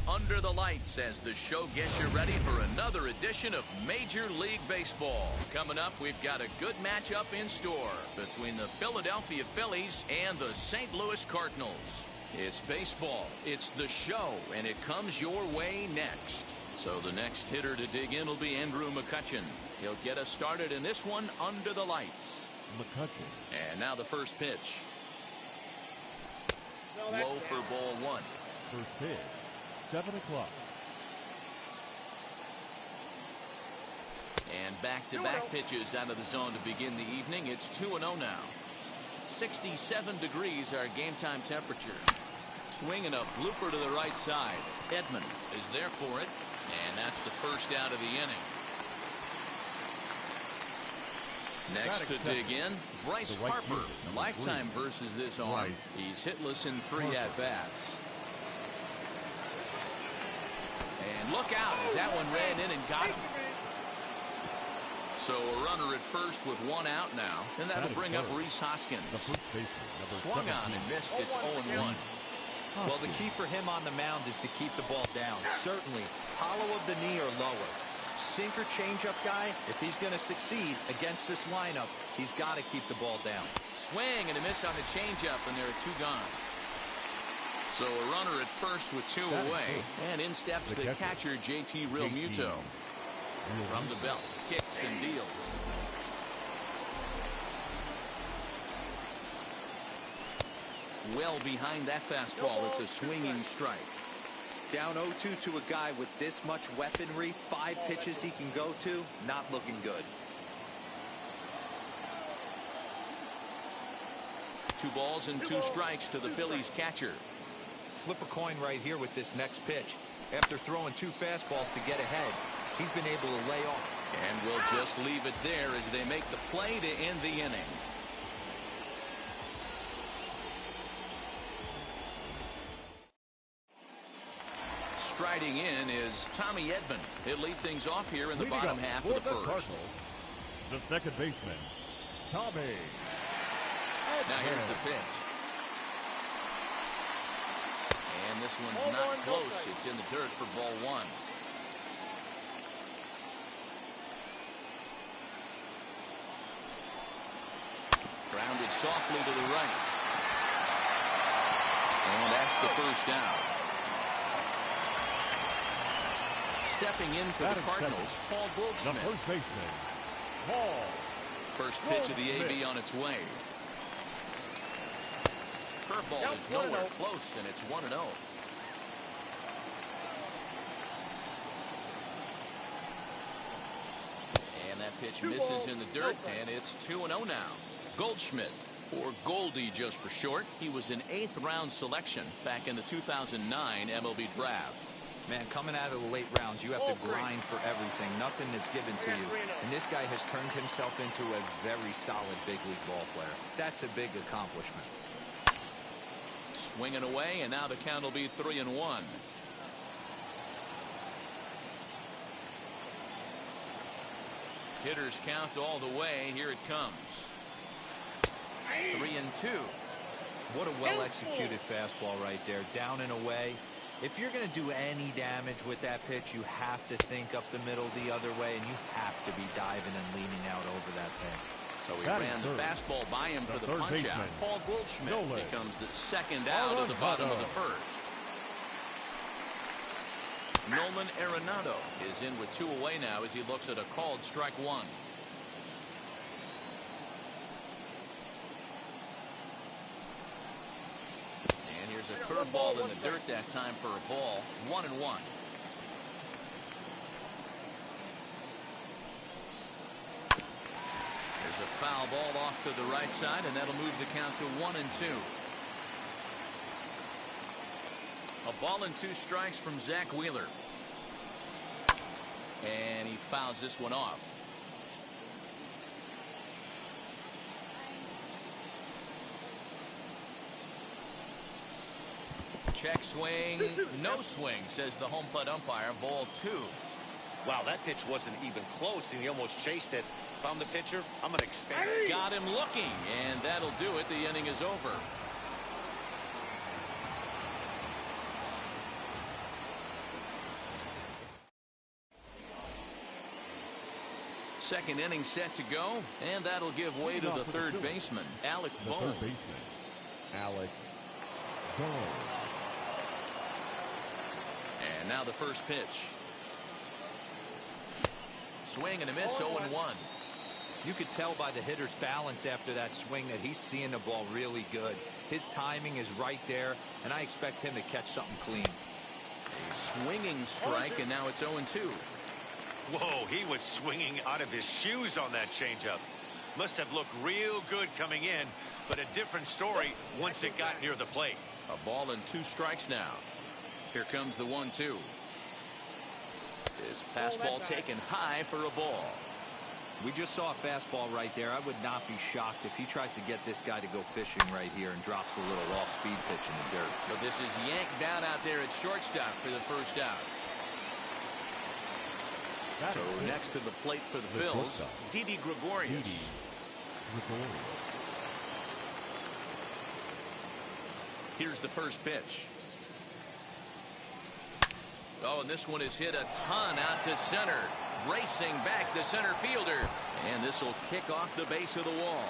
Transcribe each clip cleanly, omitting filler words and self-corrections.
Under the lights as the show gets you ready for another edition of Major League Baseball. Coming up, we've got a good matchup in store between the Philadelphia Phillies and the St. Louis Cardinals. It's baseball, it's the show, and it comes your way next. So the next hitter to dig in will be Andrew McCutchen. He'll get us started in this one under the lights. McCutchen. And now the first pitch. Low for ball one. First pitch. 7 o'clock. And back-to-back pitches out of the zone to begin the evening. It's 2-0 now. 67 degrees our game time temperature. Swinging a blooper to the right side. Edman is there for it. And that's the first out of the inning. Next to dig in, Bryce Harper. Lifetime versus this arm. He's hitless in 3 at-bats. And look out as that one ran in and got him. So a runner at first with 1 out now. And that'll bring up Rhys Hoskins. Swung on and missed. It's 0-1. Well, the key for him on the mound is to keep the ball down. Certainly, hollow of the knee or lower. Sinker changeup guy, if he's going to succeed against this lineup, he's got to keep the ball down. Swing and a miss on the changeup, and there are 2 gone. So a runner at first with 2 away, and in steps the catcher, JT Realmuto. From the belt, kicks and deals. Well behind that fastball, it's a swinging strike. Down 0-2 to a guy with this much weaponry, 5 pitches he can go to, not looking good. 2 balls and 2 strikes to the Phillies catcher. Flip a coin right here with this next pitch. After throwing 2 fastballs to get ahead, he's been able to lay off. And we'll just leave it there as they make the play to end the inning. Striding in is Tommy Edman. He'll lead things off here in the bottom half of the first. The second baseman, Tommy. Now here's the pitch. And this one's not close. It's in the dirt for ball 1. Grounded softly to the right. And that's the first down. Stepping in for the Cardinals, Paul Goldschmidt. The first baseman, Paul. First pitch of the AB on its way. Curveball is nowhere close, and it's 1-0. And that pitch misses in the dirt, and it's 2-0 now. Goldschmidt, or Goldie just for short. He was an 8th round selection back in the 2009 MLB draft. Man, coming out of the late rounds, you have to grind for everything. Nothing is given to you. And this guy has turned himself into a very solid big league ball player. That's a big accomplishment. Swinging away, and now the count will be 3-1. Hitters count all the way. Here it comes. 3-2. What a well-executed fastball right there. Down and away. If you're going to do any damage with that pitch, you have to think up the middle the other way, and you have to be diving and leaning out over that thing. So he ran the fastball by him for the punch out. Paul Goldschmidt becomes the second out of the bottom of the first. Nolan Arenado is in with 2 away now as he looks at a called strike 1. And here's a curveball in the dirt that time for a ball. 1-1. There's a foul ball off to the right side, and that'll move the count to 1-2. A ball and 2 strikes from Zach Wheeler. And he fouls this one off. Check swing, no swing, says the home plate umpire. Ball 2. Wow, that pitch wasn't even close, and he almost chased it. If I'm the pitcher, I'm going to expand. Got him looking, and that'll do it. The inning is over. Second inning set to go, and that'll give way to the third baseman, Alec Bohm. And now the first pitch. Swing and a miss, 0-1. You could tell by the hitter's balance after that swing that he's seeing the ball really good. His timing is right there, and I expect him to catch something clean. A swinging strike, and now it's 0-2. Whoa, he was swinging out of his shoes on that changeup. Must have looked real good coming in, but a different story once it got near the plate. A ball and 2 strikes now. Here comes the 1-2. There's a fastball taken high for a ball. We just saw a fastball right there. I would not be shocked if he tries to get this guy to go fishing right here and drops a little off-speed pitch in the dirt. But this is yanked down out there at shortstop for the first out. So next to the plate for the Phils, Didi Gregorius. Here's the first pitch. Oh, and this one is hit a ton out to center. Racing back the center fielder. And this will kick off the base of the wall.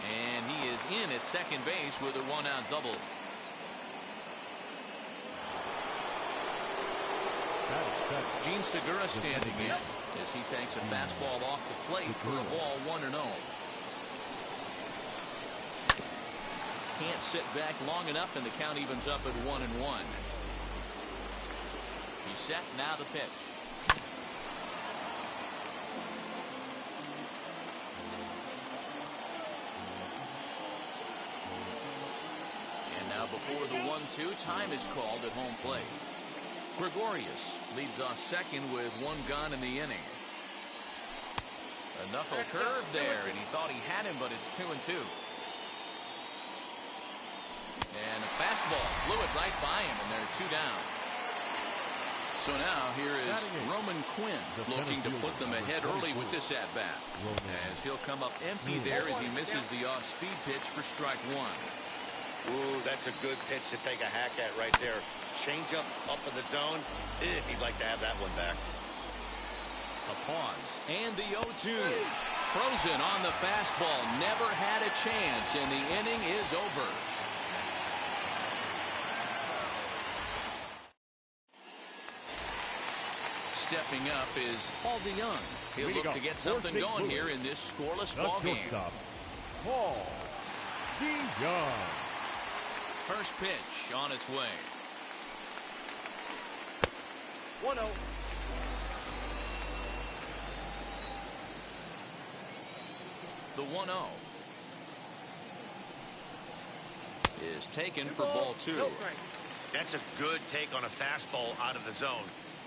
And he is in at second base with a 1-out double. Gene Segura standing in as he takes a fastball off the plate for a ball 1-0. Can't sit back long enough, and the count evens up at 1-1. He's set, now the pitch. And now before the 1-2, time is called at home plate. Gregorius leads off second with 1 gone in the inning. A knuckle curve there, and he thought he had him, but it's 2-2. And a fastball blew it right by him, and they're 2 down. So now here is Roman Quinn looking to put them ahead early with this at-bat. As he'll come up empty there as he misses the off-speed pitch for strike 1. Ooh, that's a good pitch to take a hack at right there. Change up in the zone. He'd like to have that one back. A pause. And the 0-2. Frozen on the fastball. Never had a chance, and the inning is over. Stepping up is Paul DeYoung. He'll look to get something going here in this scoreless ball game. Paul DeYoung. First pitch on its way. 1-0. The 1-0 is taken for ball 2. That's a good take on a fastball out of the zone.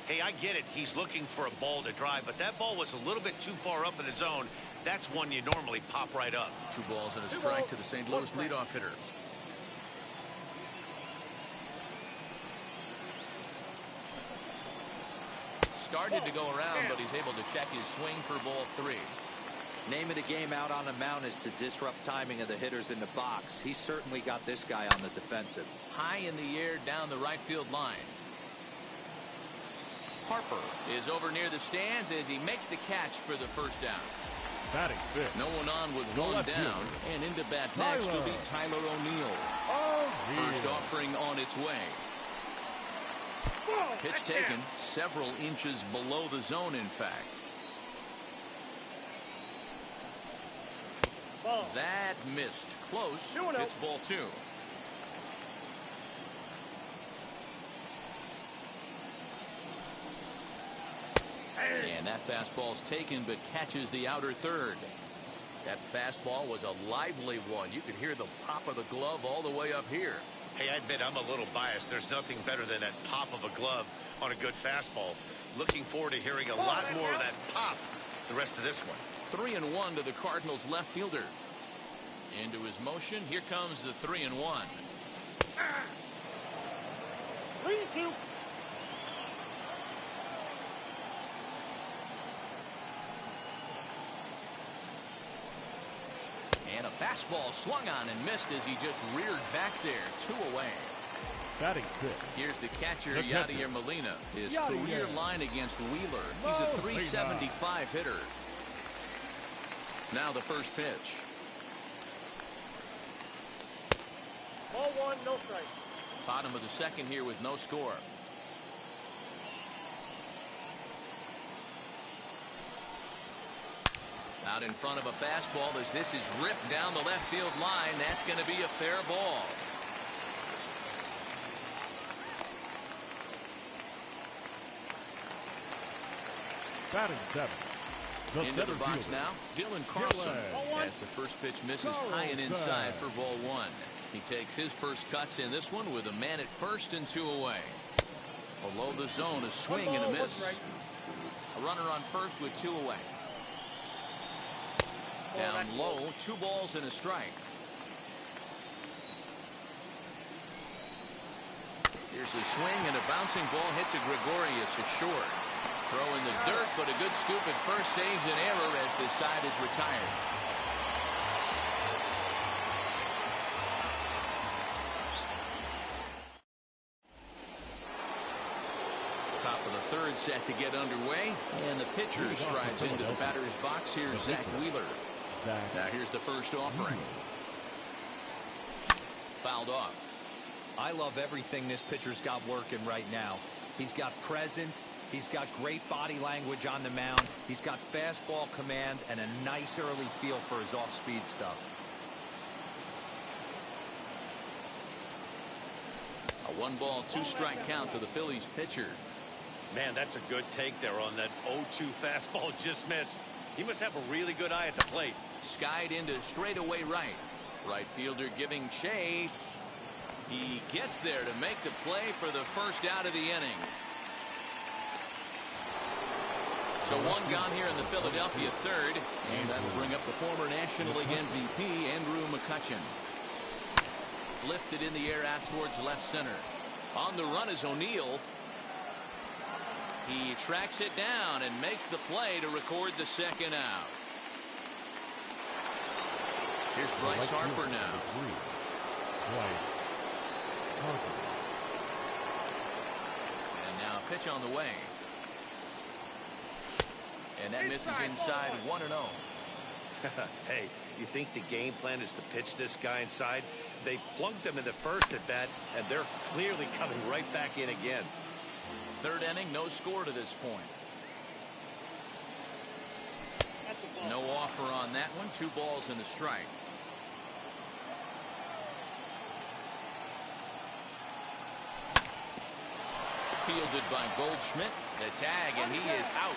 Hey, I get it. He's looking for a ball to drive, but that ball was a little bit too far up in the zone. That's one you normally pop right up. 2 balls and a strike to the St. Louis leadoff hitter. started to go around, but he's able to check his swing for ball 3. Name of the game out on the mound is to disrupt timing of the hitters in the box. He's certainly got this guy on the defensive. High in the air down the right field line. Harper is over near the stands as he makes the catch for the first down. Batting fifth. No one on with one down, and into bat next will be Tyler O'Neill. First offering on its way. Pitch taken several inches below the zone, in fact. That missed. Close. It's ball 2. And that fastball's taken but catches the outer third. That fastball was a lively one. You could hear the pop of the glove all the way up here. Hey, I admit I'm a little biased. There's nothing better than that pop of a glove on a good fastball. Looking forward to hearing a lot more of that pop the rest of this one. 3-1 to the Cardinals left fielder. Into his motion. Here comes the 3-1. 3-2. And a fastball swung on and missed as he just reared back there. 2 away. Batting fifth. Here's the catcher, Yadier Molina. His career line against Wheeler. He's a .375 hitter. Now the first pitch. Ball 1, no strike. Bottom of the second here with no score. Out in front of a fastball as this is ripped down the left field line. That's going to be a fair ball. Batting seventh. Into the box now, Dylan Carlson. As the first pitch misses high and inside for ball 1. He takes his first cuts in this one with a man at first and 2 away. Below the zone, a swing and a miss. A runner on first with 2 away. Down low, 2 balls and a strike. Here's a swing and a bouncing ball hits a Gregorius at short. Throw in the dirt, but a good scoop at first saves an error as this side is retired. Top of the third set to get underway, and the pitcher strides into the batter's box. Here's Zach Wheeler. Now here's the first offering. Fouled off. I love everything this pitcher's got working right now. He's got presence. He's got great body language on the mound. He's got fastball command and a nice early feel for his off-speed stuff. A 1-ball, 2-strike count to the Phillies pitcher. Man, that's a good take there on that 0-2 fastball just missed. He must have a really good eye at the plate. Skied into straightaway right. Right fielder giving chase. He gets there to make the play for the first out of the inning. So 1 gone here in the Philadelphia third, and that will bring up the former National League MVP, Andrew McCutchen. Lifted in the air out towards left center. On the run is O'Neill. He tracks it down and makes the play to record the second out. Here's Bryce Harper now. And now a pitch on the way. And that misses inside 1-0. Hey, you think the game plan is to pitch this guy inside? They plunked him in the first at bat, and they're clearly coming right back in again. Third inning, no score to this point. No offer on that one. 2 balls and a strike. Fielded by Goldschmidt. The tag, and he is out.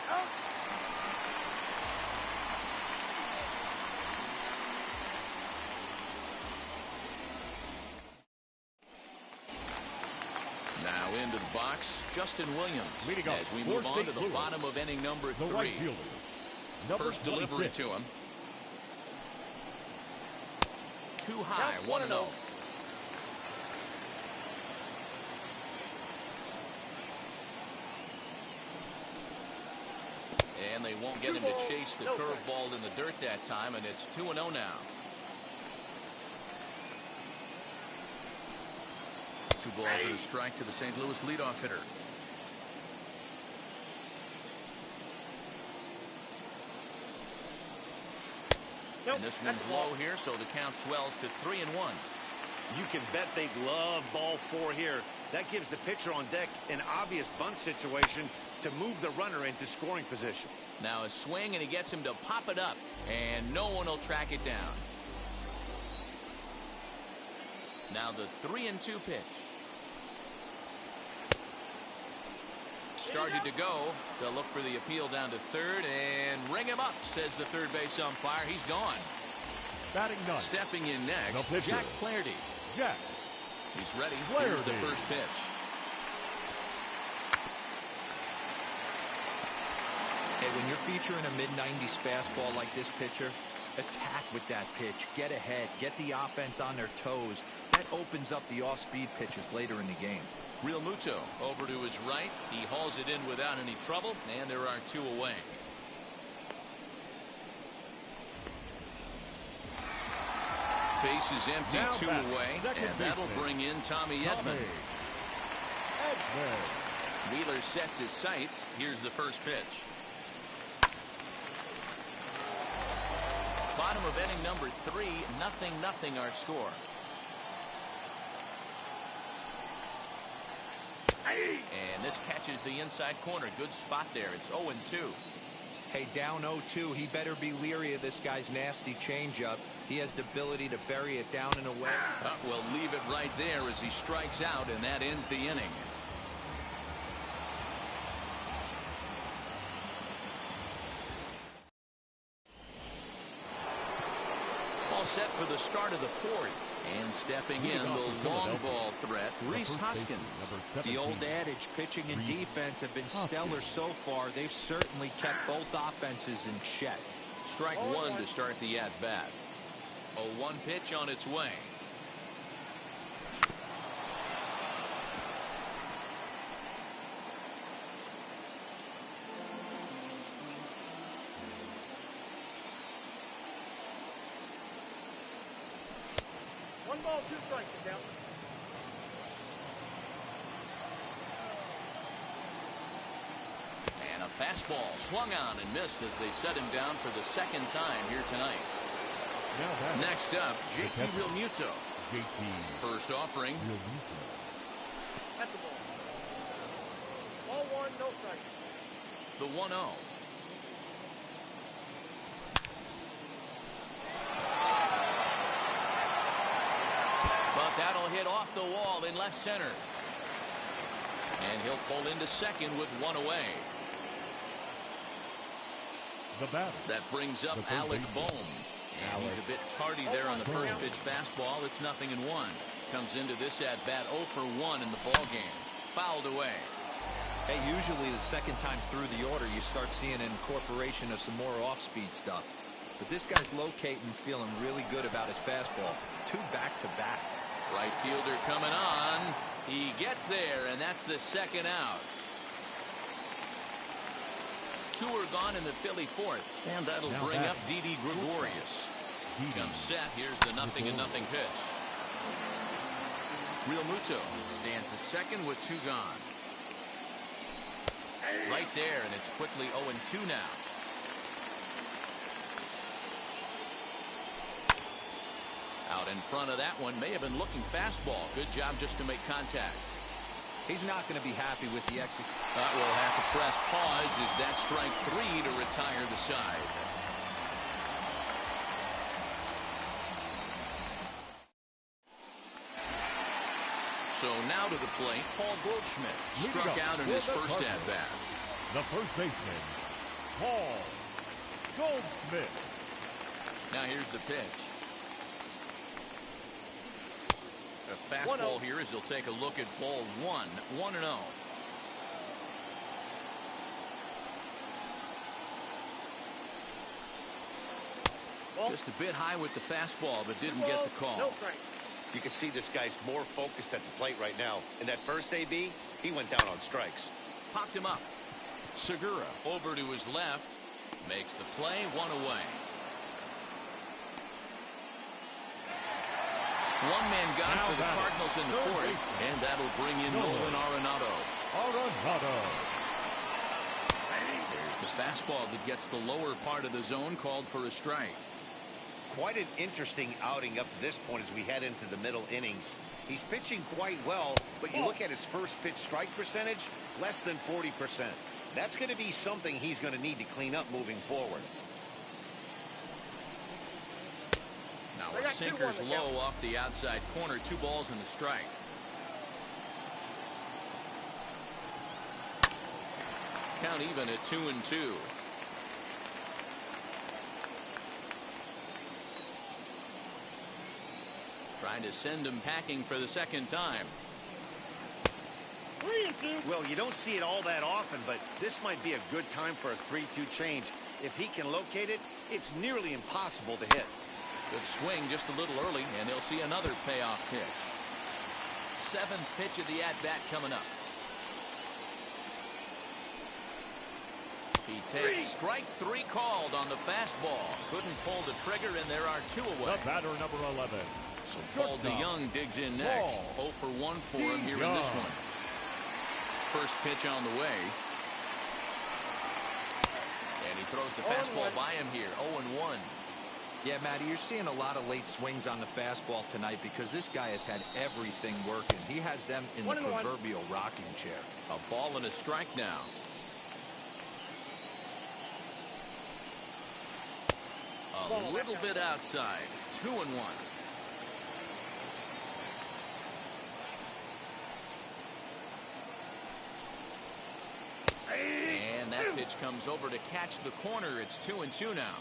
Now into the box, Justin Williams, as we move on to the bottom of inning number 3. First delivery to him. Too high, 1-0. And they won't get him to chase the curveball in the dirt that time, and it's 2-0 now. 2 balls and a strike to the St. Louis leadoff hitter. And this one's low here, so the count swells to 3-1. You can bet they'd love ball 4 here. That gives the pitcher on deck an obvious bunt situation to move the runner into scoring position. Now a swing, and he gets him to pop it up, and no one will track it down. Now the 3-2 pitch. Started to go. They'll look for the appeal down to third and ring him up, says the third base umpire. He's gone. Batting 9. Stepping in next, No Jack Flaherty. Jack. He's ready. Flaherty. Here's the first pitch. Hey, when you're featuring a mid-90s fastball like this pitcher, attack with that pitch. Get ahead. Get the offense on their toes. That opens up the off-speed pitches later in the game. Real Muto over to his right. He hauls it in without any trouble, and there are 2 away. Base is empty, Now 2 back, away, second and that'll baseman, bring in Tommy Edman. Edman. Wheeler sets his sights. Here's the first pitch. Bottom of inning number 3, 0-0 our score. And this catches the inside corner. Good spot there. It's 0-2. Hey, down 0-2. He better be leery of this guy's nasty changeup. He has the ability to bury it down and away. We'll leave it right there as he strikes out, and that ends the inning. All set for the start of the 4th. And stepping in, the long ball threat, Rhys Hoskins. The old adage, pitching and defense have been stellar so far. They've certainly kept both offenses in check. Strike 1 to start the at-bat. A 1 pitch on its way. One ball, 2 strikes, down. And a fastball swung on and missed as they set him down for the 2nd time here tonight. Next up, JT Realmuto. First offering. At the ball. Ball 1, no strikes. The 1-0. But that'll hit off the wall in left center. And he'll pull into second with 1 away. The batter. That brings up Alec Bohm. And he's a bit tardy there on the first pitch fastball. It's 0-1. Comes into this at bat 0 for 1 in the ball game. Fouled away. Hey, usually the second time through the order, you start seeing an incorporation of some more off-speed stuff. But this guy's locating, feeling really good about his fastball. 2 back-to-back. Right fielder coming on. He gets there, and that's the 2nd out. 2 are gone in the Philly 4th, and that'll bring up Didi Gregorius. Comes set. Here's the 0-0 pitch. Realmuto stands at second with 2 gone. Right there, and it's quickly 0-2 now. Out in front of that one, may have been looking fastball. Good job just to make contact. He's not going to be happy with the execution. We'll have to press pause as that strike 3 to retire the side. So now to the plate, Paul Goldschmidt. Struck out in his first at-bat. The first baseman, Paul Goldschmidt. Now here's the pitch. A fastball here as he'll take a look at ball 1. 1-0. Just a bit high with the fastball, but didn't get the call. You can see this guy's more focused at the plate right now. In that first AB, he went down on strikes. Popped him up. Segura over to his left. Makes the play, one away. One man gone for the Cardinals in the fourth, and that'll bring in Nolan Arenado. There's the fastball that gets the lower part of the zone, called for a strike. Quite an interesting outing up to this point as we head into the middle innings. He's pitching quite well, but you look at his first pitch strike percentage, less than 40%. That's going to be something he's going to need to clean up moving forward. Now a sinker's low off the outside corner. 2 balls and a strike. Count even at 2-2. Trying to send him packing for the second time. 3-2. Well, you don't see it all that often, but this might be a good time for a 3-2 change. If he can locate it, it's nearly impossible to hit. Good swing just a little early, and they'll see another payoff pitch. 7th pitch of the at-bat coming up. He takes strike 3 called on the fastball. Couldn't pull the trigger, and there are 2 away. The batter, number 11. So Paul DeYoung digs in next. 0 for 1 for him here in this one. First pitch on the way. And he throws the fastball by him here. 0-1. Yeah, Matty, you're seeing a lot of late swings on the fastball tonight because this guy has had everything working. He has them in the proverbial rocking chair. A ball and a strike now. A little bit outside. 2-1. And that pitch comes over to catch the corner. It's 2-2 now.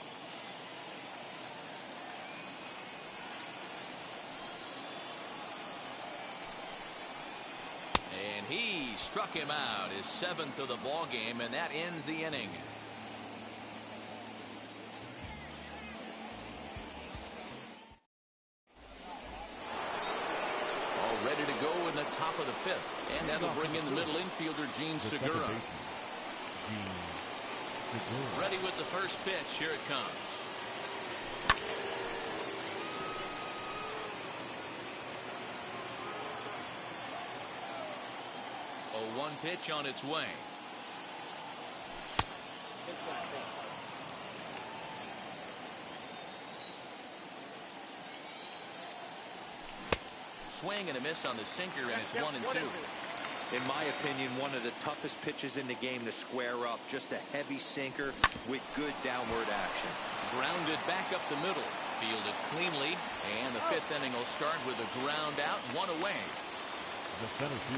And he struck him out, his 7th of the ball game, and that ends the inning. All ready to go in the top of the 5th, and that'll bring in the middle infielder, Gene Segura. Ready with the first pitch. Here it comes. A 1 pitch on its way. Swing and a miss on the sinker, and it's 1-2. In my opinion, one of the toughest pitches in the game to square up. Just a heavy sinker with good downward action. Grounded back up the middle. Fielded cleanly, and the 5th inning will start with a ground out, 1 away.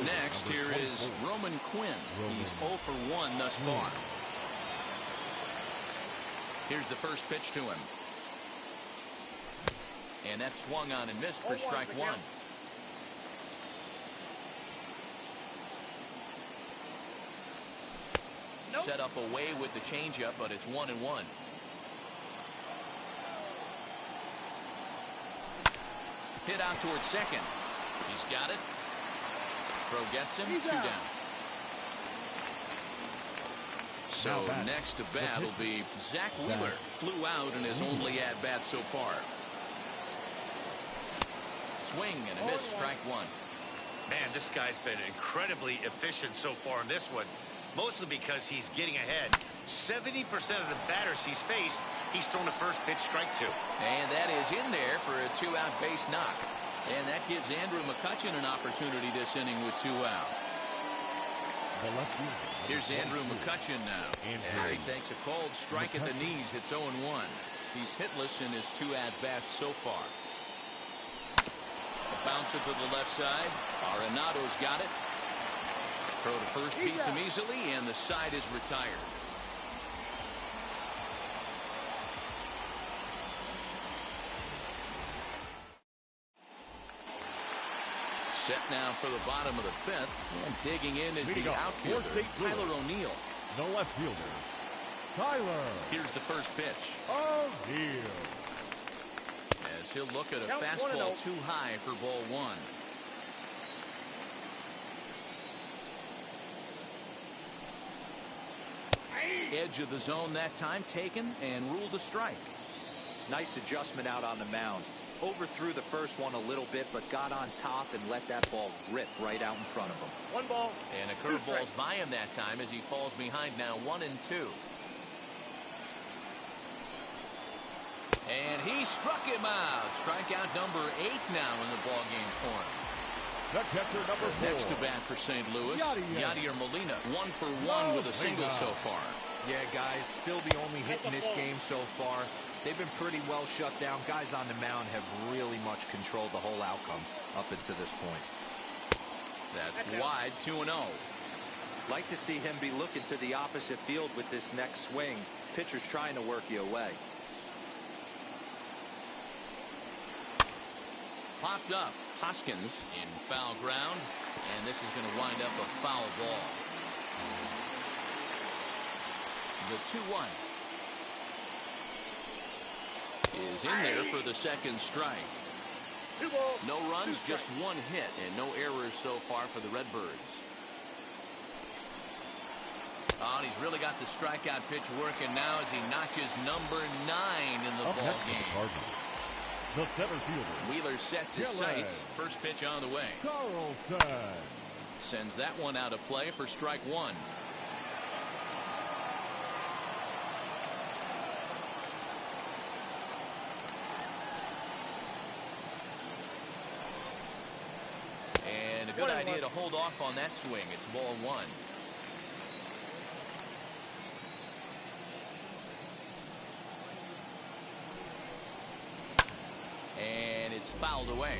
Next, here is Roman Quinn. He's 0 for 1 thus far. Here's the first pitch to him. And that swung on and missed for strike 1. Set up away with the changeup, but it's 1-1. Hit out towards second. He's got it. Throw gets him. 2 down. So next to bat will be Zach Wheeler. Flew out in his only at-bat so far. Swing and a miss. Strike 1. Man, this guy's been incredibly efficient so far in this one. Mostly because he's getting ahead. 70% of the batters he's faced, he's thrown a first pitch strike to. And that is in there for a 2-out base knock. And that gives Andrew McCutchen an opportunity this inning with 2 out. Here's Andrew McCutchen now. As he takes a cold strike at the knees, it's 0-1. He's hitless in his 2 at-bats so far. A bouncer to the left side. Arenado's got it. Throw to first beats him easily, and the side is retired. Set now for the bottom of the 5th, and digging in is the outfielder, Tyler O'Neill. The left fielder, Tyler. Here's the first pitch. O'Neill. As he'll look at a fastball too high for ball 1. Edge of the zone that time taken and ruled a strike. Nice adjustment out on the mound. Overthrew the first one a little bit, but got on top and let that ball rip right out in front of him. 1 ball. And a curveball's by him that time as he falls behind now 1-2. And he struck him out. Strikeout number 8 now in the ballgame for him. The catcher number 4. Next to bat for St. Louis, Yadier Molina, 1 for 1 with a single so far. Yeah, guys, still the only hit in this game so far. They've been pretty well shut down. Guys on the mound have really much controlled the whole outcome up until this point. That's wide, 2-0. Like to see him be looking to the opposite field with this next swing. Pitcher's trying to work you away. Popped up. Hoskins in foul ground, and this is going to wind up a foul ball. The 2-1 is in there for the second strike. No runs, just 1 hit, and no errors so far for the Redbirds. Oh, and he's really got the strikeout pitch working now as he notches number 9 in the ball game. The center fielder. Wheeler sets his sights. First pitch on the way. Carlson. Sends that one out of play for strike 1. And a good idea to hold off on that swing. It's ball 1. And it's fouled away.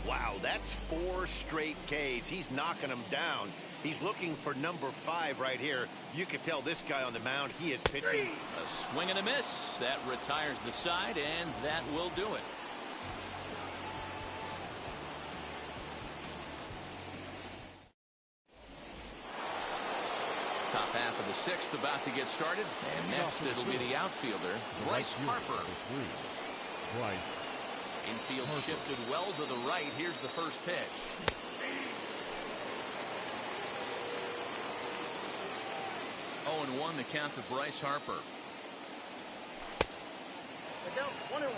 Wow, that's 4 straight Ks. He's knocking them down. He's looking for number 5 right here. You can tell this guy on the mound, he is pitching. A swing and a miss. That retires the side, and that will do it. Top half of the 6th about to get started. And next it'll be the outfielder, Bryce Harper. Bryce. Infield shifted well to the right. Here's the first pitch. Oh, and 1 the count to Bryce Harper. Down 1-1.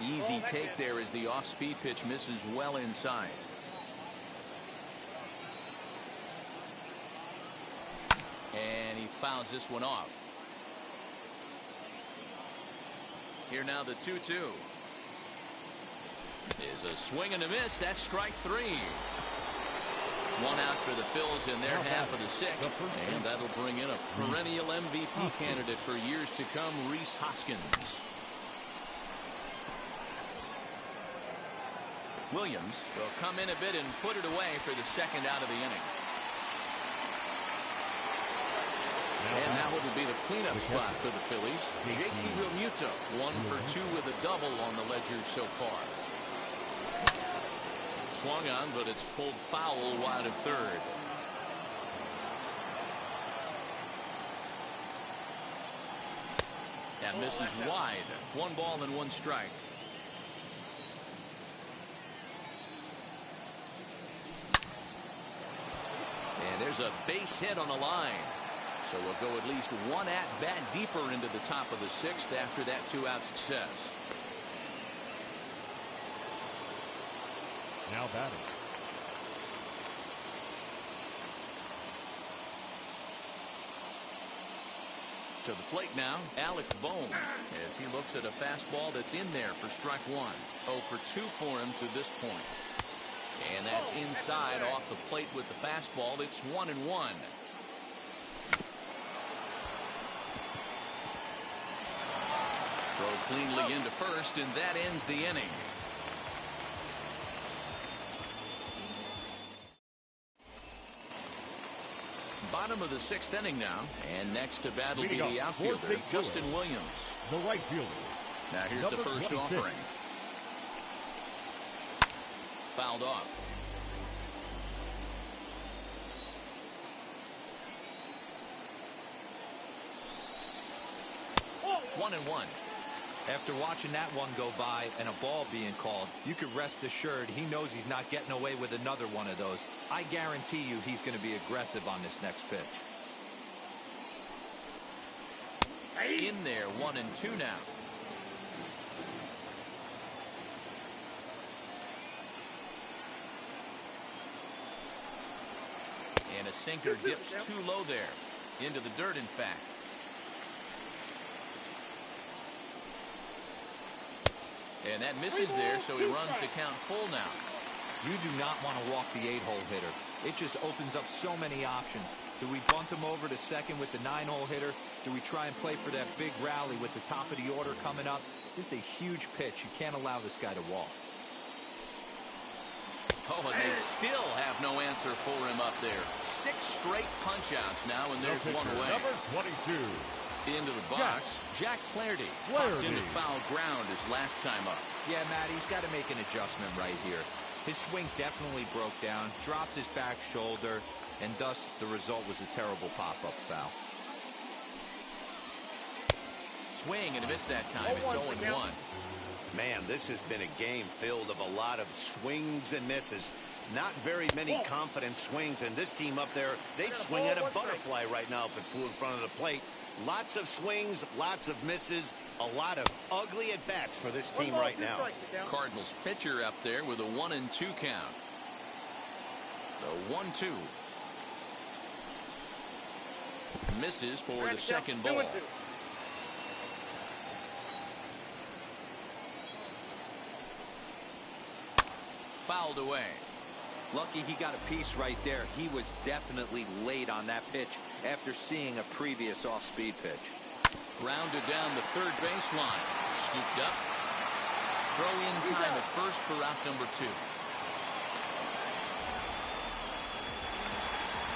Easy take there as the off-speed pitch misses well inside. And he fouls this one off. Here now the 2-2. Is a swing and a miss. That's strike 3. 1 out for the Phils in their half of the 6th. And that'll bring in a perennial MVP candidate for years to come, Rhys Hoskins. Williams will come in a bit and put it away for the 2nd out of the inning. And now it'll be the cleanup spot for the Phillies. JT Realmuto, 1 for 2 with a double on the ledger so far. Swung on, but it's pulled foul wide of 3rd. That misses wide. 1 ball and 1 strike. And there's a base hit on the line. So we'll go at least 1 at-bat deeper into the top of the 6th after that 2-out success. Now batting. To the plate now, Alec Bohm, as he looks at a fastball that's in there for strike 1. 0 for 2 for him to this point. And that's inside off the plate with the fastball. It's 1-1. Throw cleanly into first, and that ends the inning. Bottom of the 6th inning now, and next to bat will be the outfielder, Justin Williams. The right fielder. Now here's the first offering. Fouled off. Oh. 1-1. After watching that one go by and a ball being called, you can rest assured he knows he's not getting away with another one of those. I guarantee you he's going to be aggressive on this next pitch. In there, 1-2 now. And a sinker dips too low there. Into the dirt, in fact. And that misses there, so he runs the count full now. You do not want to walk the 8-hole hitter. It just opens up so many options. Do we bunt him over to second with the 9-hole hitter? Do we try and play for that big rally with the top of the order coming up? This is a huge pitch. You can't allow this guy to walk. Oh, and they still have no answer for him up there. 6 straight punch-outs now, and there's one away. Number 22. Into the box, Jack Flaherty. Popped into foul ground his last time up. Yeah, Matt, he's got to make an adjustment right here. His swing definitely broke down, dropped his back shoulder, and thus the result was a terrible pop-up foul. Swing and a miss that time. It's 0-1. Man, this has been a game filled of a lot of swings and misses. Not very many confident swings, and this team up there, they'd swing at a butterfly right now if it flew in front of the plate. Lots of swings, lots of misses, a lot of ugly at-bats for this team right now. Cardinals pitcher up there with a 1-2 count. The 1-2. Misses for the second ball. Fouled away. Lucky he got a piece right there. He was definitely late on that pitch after seeing a previous off-speed pitch. Grounded down the third baseline. Scooped up. Throw in time at first for out number 2.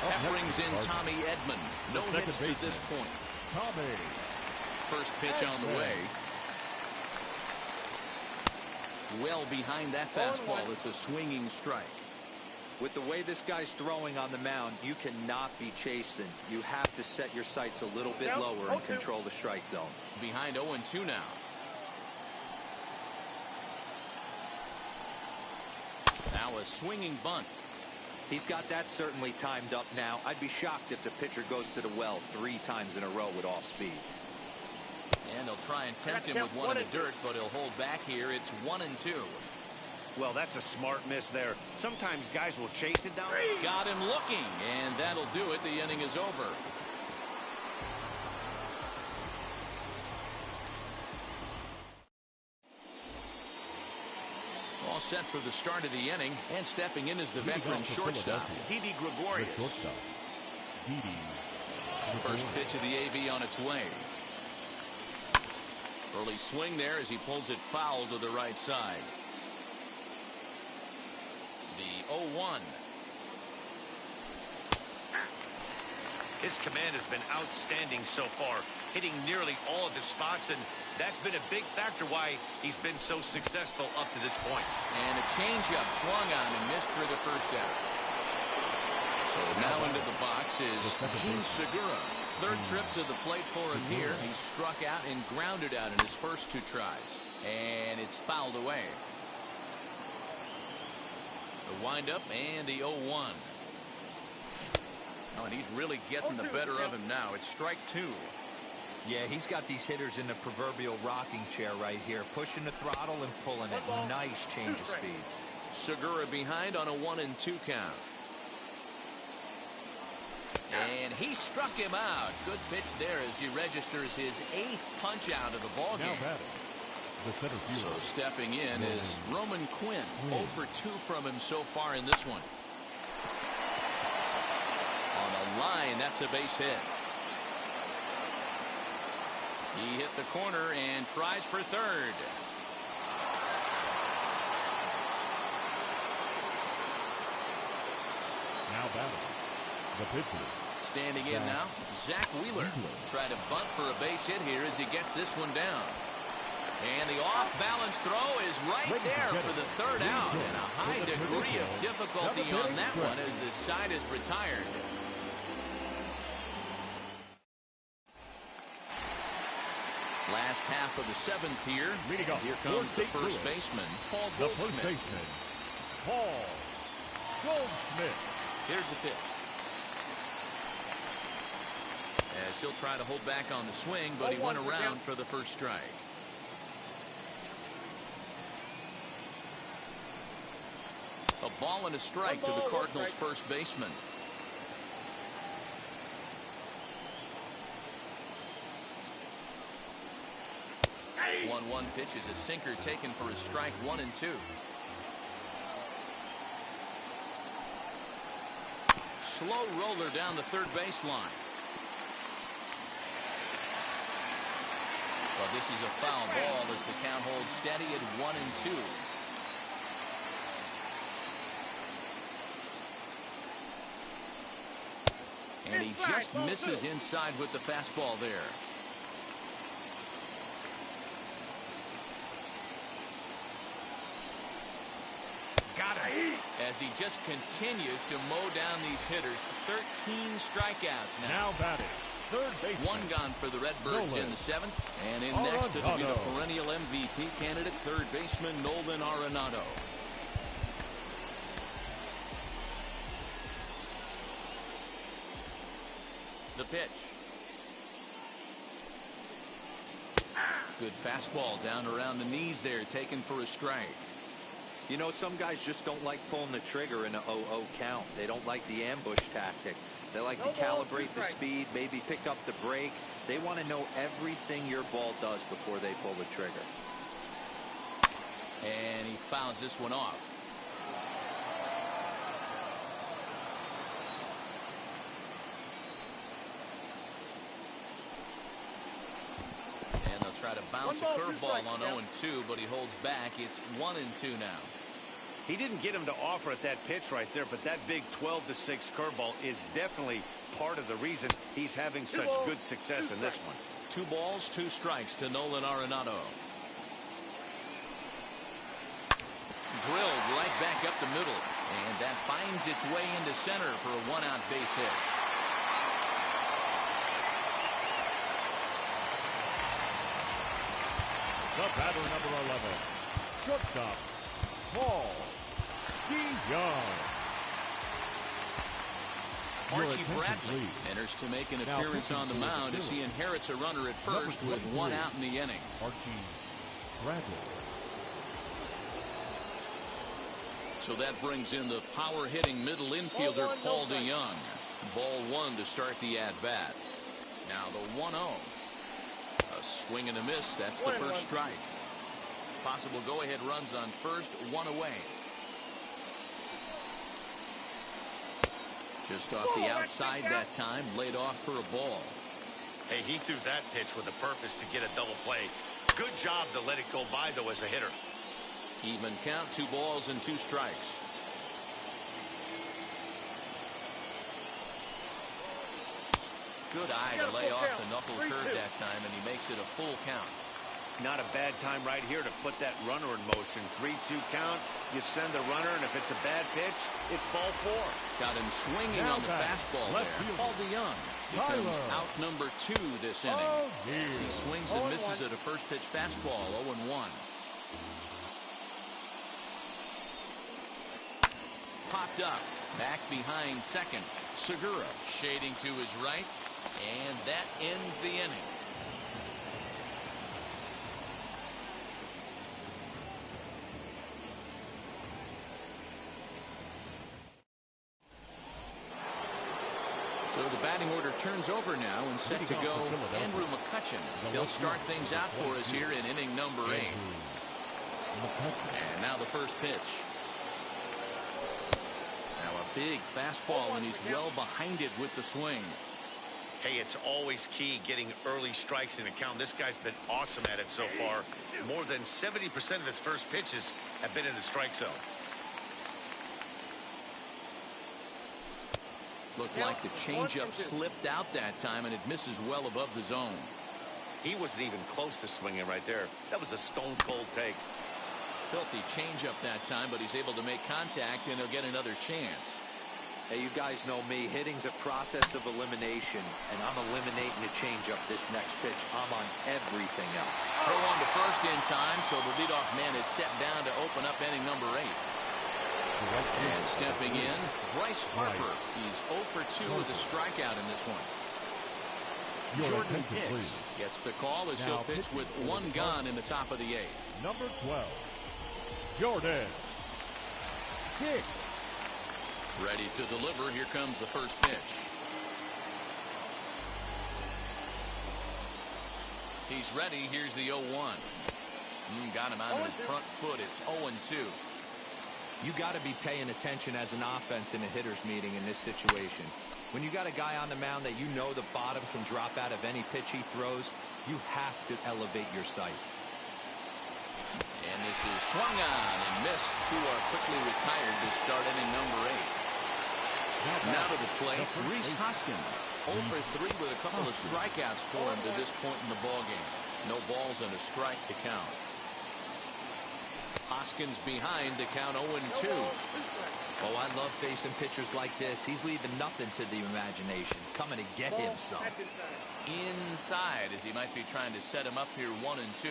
That brings in Tommy Edman. No hits to this point. Tommy. First pitch on the way. Well behind that fastball. It's a swinging strike. With the way this guy's throwing on the mound, you cannot be chasing. You have to set your sights a little bit lower and control the strike zone. Behind 0-2 now. Now a swinging bunt. He's got that certainly timed up now. I'd be shocked if the pitcher goes to the well 3 times in a row with off speed. And they'll try and tempt him with one in the dirt, but he'll hold back here. It's 1-2. Well, that's a smart miss there. Sometimes guys will chase it down. Got him looking, and that'll do it. The inning is over. All set for the start of the inning, and stepping in is the veteran shortstop, Didi Gregorius. First pitch of the AB on its way. Early swing there as he pulls it foul to the right side. The 0-1. His command has been outstanding so far, hitting nearly all of his spots, and that's been a big factor why he's been so successful up to this point. And a changeup swung on and missed for the first out. So now into the box is Jean Segura. Third trip to the plate for him here. He struck out and grounded out in his first 2 tries. And it's fouled away. The windup and the 0-1. Oh, and he's really getting the better of him now. It's strike 2. Yeah, he's got these hitters in the proverbial rocking chair right here, pushing the throttle and pulling it. Nice change of speeds. Segura behind on a 1-2 count. And he struck him out. Good pitch there as he registers his 8th punch out of the ballgame. Now batting, the center fielder. So stepping in is Roman Quinn. 0 for 2 from him so far in this one. On the line, that's a base hit. He hit the corner and tries for third. Now batting, the pitcher. Standing in now, Zach Wheeler. Try to bunt for a base hit here as he gets this one down. And the off-balance throw is right there for the third out. And a high degree of difficulty on that one as the side is retired. Last half of the 7th here. Leading off Here for comes the St. first Louis. baseman, Paul The first Goldschmidt. baseman, Paul Goldschmidt. Here's the pitch. As he'll try to hold back on the swing, but he went around for the first strike. A ball and a strike to the Cardinals' first baseman. Hey. 1-1 pitch is a sinker taken for a strike, 1 and 2. Slow roller down the third baseline. Well, this is a foul ball as the count holds steady at 1 and 2. And he just misses inside with the fastball there. Got it. As he just continues to mow down these hitters. 13 strikeouts now. Now batting, third baseman. 1 gone for the Redbirds in the 7th. And in Arenado. next, it'll be the perennial MVP candidate, third baseman Nolan Arenado. The pitch. Good fastball down around the knees there, taken for a strike. You know, some guys just don't like pulling the trigger in a 0-0 count. They don't like the ambush tactic. They like to calibrate the speed, maybe pick up the brake. They want to know everything your ball does before they pull the trigger. And he fouls this one off. And they'll try to bounce a curveball on 0-2, but he holds back. It's 1-2 now. He didn't get him to offer at that pitch right there, but that big 12-6 curveball is definitely part of the reason he's having such good success in this one. 2 balls, 2 strikes to Nolan Arenado. Drilled right back up the middle, and that finds its way into center for a 1-out base hit. The batter, number 11, shortstop, Paul DeYoung. Archie Bradley enters to make an appearance on the mound as he inherits a runner at first with 1 out in the inning. Archie Bradley. So that brings in the power-hitting middle infielder Paul DeYoung. Ball 1 to start the at-bat. Now the 1-0. A swing and a miss. That's the first strike. Possible go-ahead runs on first, 1 away. Just off the outside that time, laid off for a ball. Hey, he threw that pitch with a purpose to get a double play. Good job to let it go by, though, as a hitter. Even count, 2 balls and 2 strikes. Good eye to lay off the knuckle curve that time, and he makes it a full count. Not a bad time right here to put that runner in motion. 3-2 count. You send the runner, and if it's a bad pitch, it's ball 4. Got him swinging Now on the back, fastball left there. fielder, Paul DeYoung becomes Tyler. out number 2 this inning. Oh, As he swings and misses at a first pitch fastball, 0-1. Popped up, back behind second. Segura shading to his right, and that ends the inning. So the batting order turns over now and set to go Andrew McCutchen. He'll start things out for us here in inning number 8. And now the first pitch. Now a big fastball, and he's well behind it with the swing. Hey, it's always key getting early strikes in a count. This guy's been awesome at it so far. More than 70% of his first pitches have been in the strike zone. Looked like the changeup slipped out that time, and it misses well above the zone. He wasn't even close to swinging right there. That was a stone-cold take. Filthy changeup that time, but he's able to make contact, and he'll get another chance. Hey, you guys know me. Hitting's a process of elimination, and I'm eliminating the changeup this next pitch. I'm on everything else. Throw on to first in time, so the leadoff man is set down to open up inning number 8. And stepping in, Bryce Harper. He's 0 for 2 with a strikeout in this one. Jordan Hicks gets the call as he'll pitch with 1 gone in the top of the 8th. Number 12, Jordan Hicks. Ready to deliver. Here comes the first pitch. He's ready. Here's the 0-1. Got him out of his front foot. It's 0-2. You got to be paying attention as an offense in a hitter's meeting in this situation. When you got a guy on the mound that you know the bottom can drop out of any pitch he throws, you have to elevate your sights. And this is swung on and missed. 2 are quickly retired to start inning number 8. Now to the plate, Rhys Hoskins. 0 for 3 with a couple of strikeouts for him to this point in the ballgame. No balls and a strike to count. Hoskins behind to count 0-2. Oh, I love facing pitchers like this. He's leaving nothing to the imagination. Coming to get him some. Inside as he might be trying to set him up here 1-2.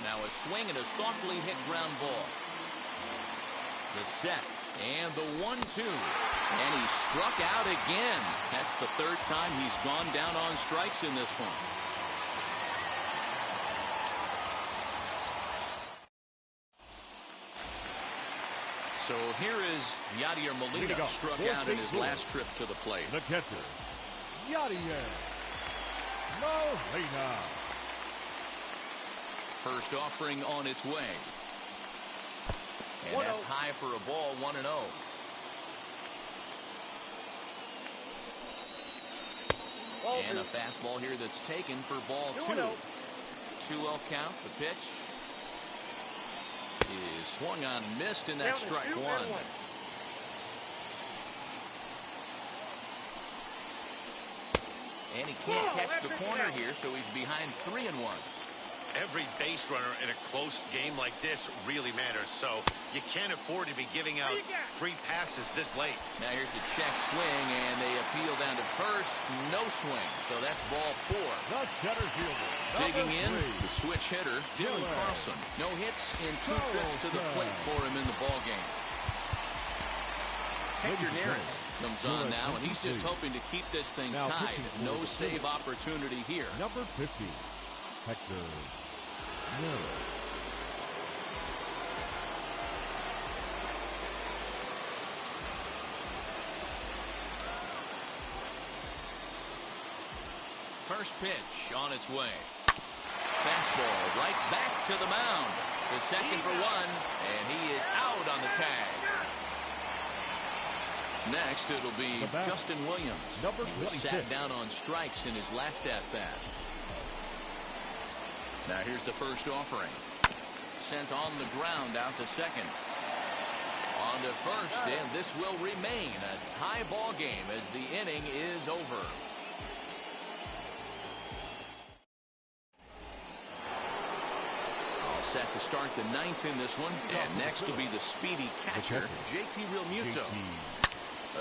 Now a swing and a softly hit ground ball. The set and the 1-2. And he struck out again. That's the 3rd time he's gone down on strikes in this one. So here is Yadier Molina, struck out in his last trip to the plate. The catcher, Yadier Molina. First offering on its way. And that's high for a ball, 1-0. And a fastball here that's taken for ball 2. 2-0 count. The pitch is swung on and missed, and that's strike 1. And he can't catch the corner here, so he's behind 3-1. Every base runner in a close game like this really matters, so you can't afford to be giving out free passes this late. Now here's a check swing, and they appeal down to first. No swing, so that's ball 4. The center fielder, Digging in, 3, the switch hitter, Dylan Carlson. No hits in 2 trips to the plate for him in the ballgame. Hector Neris comes on now, and he's just hoping to keep this thing tied. No save opportunity here. Number 50, Hector Neris. First pitch on its way. Fastball right back to the mound. To second for 1, and he is out on the tag. Next, it'll be Justin Williams. Number he was 26. sat down on strikes in his last at-bat. Now here's the first offering. Sent on the ground out to second. On to first, and this will remain a tie ball game as the inning is over. All set to start the 9th in this one. And next will be the speedy catcher, JT Realmuto.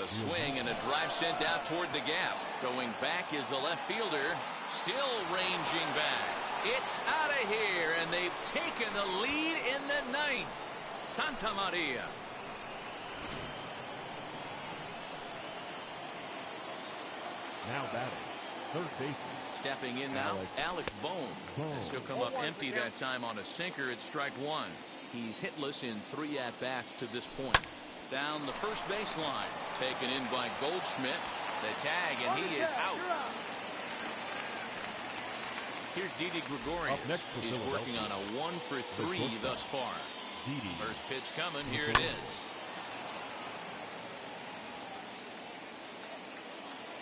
A swing and a drive sent out toward the gap. Going back is the left fielder. Still ranging back. It's out of here, and they've taken the lead in the 9th. Santa Maria. Now batting, third baseman. Stepping in now, Alex Bohm. This will come up empty that time on a sinker at strike 1. He's hitless in 3 at-bats to this point. Down the first baseline. Taken in by Goldschmidt. The tag, and he is out. Here's Didi Gregorius. He's working on a 1 for 3 thus far. First pitch coming. Here it is.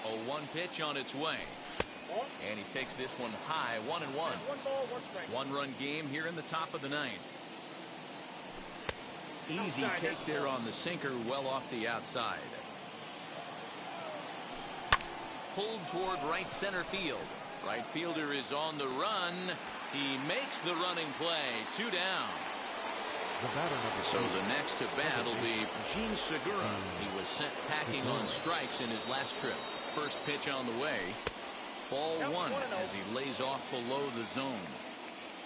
A 1 pitch on its way. And he takes this one high, 1-1. 1-run game here in the top of the 9th. Easy take there on the sinker, well off the outside. Pulled toward right center field. Right fielder is on the run. He makes the running play. 2 down. The batter number So 8. the next to bat will be Gene Segura. He was sent packing on strikes in his last trip. First pitch on the way. Ball one as he lays off below the zone.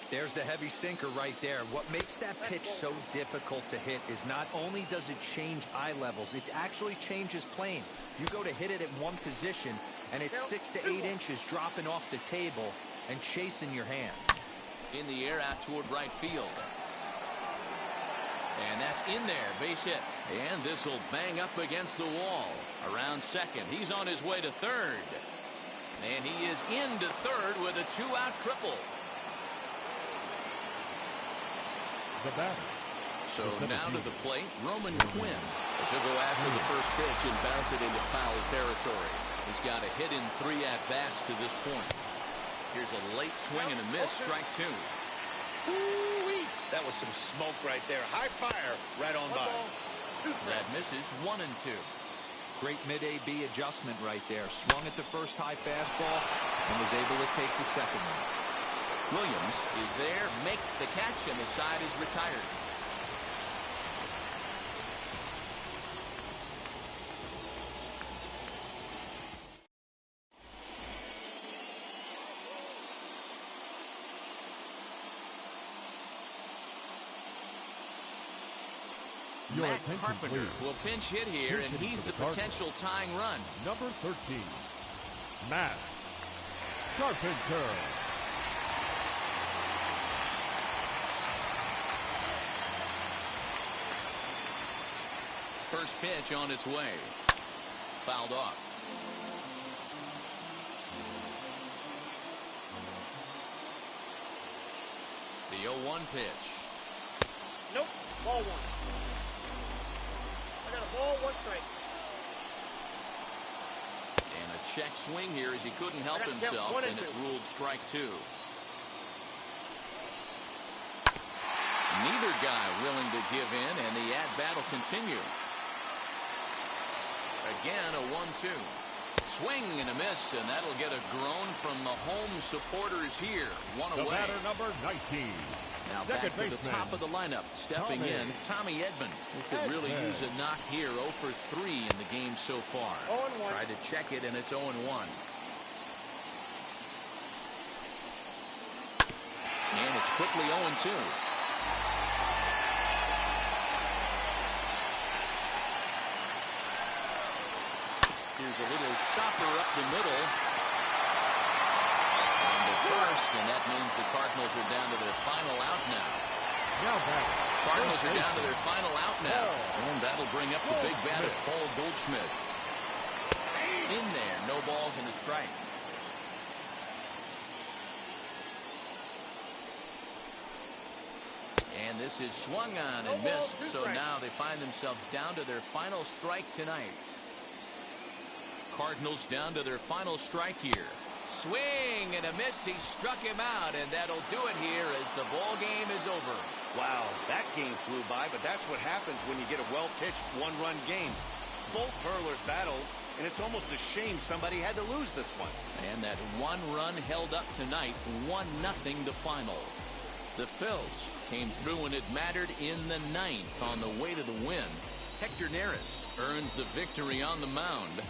There's the heavy sinker right there. What makes that pitch so difficult to hit is not only does it change eye levels, it actually changes plane. You go to hit it at one position, and it's 6 to 8 inches dropping off the table and chasing your hands. In the air out toward right field. And that's in there, base hit. And this will bang up against the wall. Around second, he's on his way to third. And he is into third with a 2-out triple. The batter. So now to the plate, Roman Quinn. As he'll go after the first pitch and bounce it into foul territory. He's got a hit in 3 at-bats to this point. Here's a late swing and a miss, strike 2. Ooh-wee. That was some smoke right there. High fire right on by. That misses 1 and 2. Great mid-AB adjustment right there. Swung at the first high fastball and was able to take the second one. Williams is there, makes the catch, and the side is retired. Your Matt attention, Carpenter please. will pinch hit here, and Attention he's to the the Cardinals. potential tying run. Number 13. Matt Carpenter. First pitch on its way. Fouled off. The 0-1 pitch. Nope. Ball 1. I got a ball, 1 strike. And a check swing here as he couldn't help I got himself, 1 and and it's 2. ruled strike 2. Neither guy willing to give in, and the at-bat will continue. Again, a 1-2. Swing and a miss, and that'll get a groan from the home supporters here. One The away. batter number 19. Now Second back to the baseman, top of the lineup. Stepping Tommy in, Tommy Edman. Who could really Edman. use a knock here. 0 for 3 in the game so far. 0-1. Tried to check it, and it's 0-1. And it's quickly 0-2. Here's a little chopper up the middle. And the first, and that means the Cardinals are down to their final out now. Now back. Cardinals are down to their final out now. And that'll bring up the big batter, Paul Goldschmidt. In there, no balls and a strike. And this is swung on and missed. So now they find themselves down to their final strike tonight. Cardinals down to their final strike here. Swing and a miss. He struck him out, and that'll do it here as the ball game is over. Wow, that game flew by, but that's what happens when you get a well-pitched one-run game. Both hurlers battled, and it's almost a shame somebody had to lose this one. And that one run held up tonight, 1-0 the final. The Phils came through when it mattered in the ninth on the way to the win. Hector Neris earns the victory on the mound.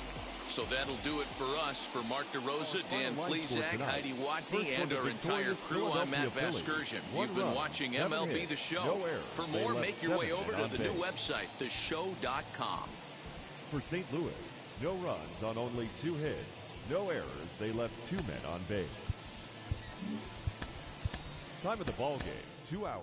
So that'll do it for us. For Mark DeRosa, Dan Flezak, Heidi Watney, and our entire crew, I'm Matt Vasgersian. You've been watching MLB The Show. For more, make your way over to the new website, theshow.com. For St. Louis, no runs on only 2 hits. No errors. They left 2 men on base. Time of the ball game, 2 hours.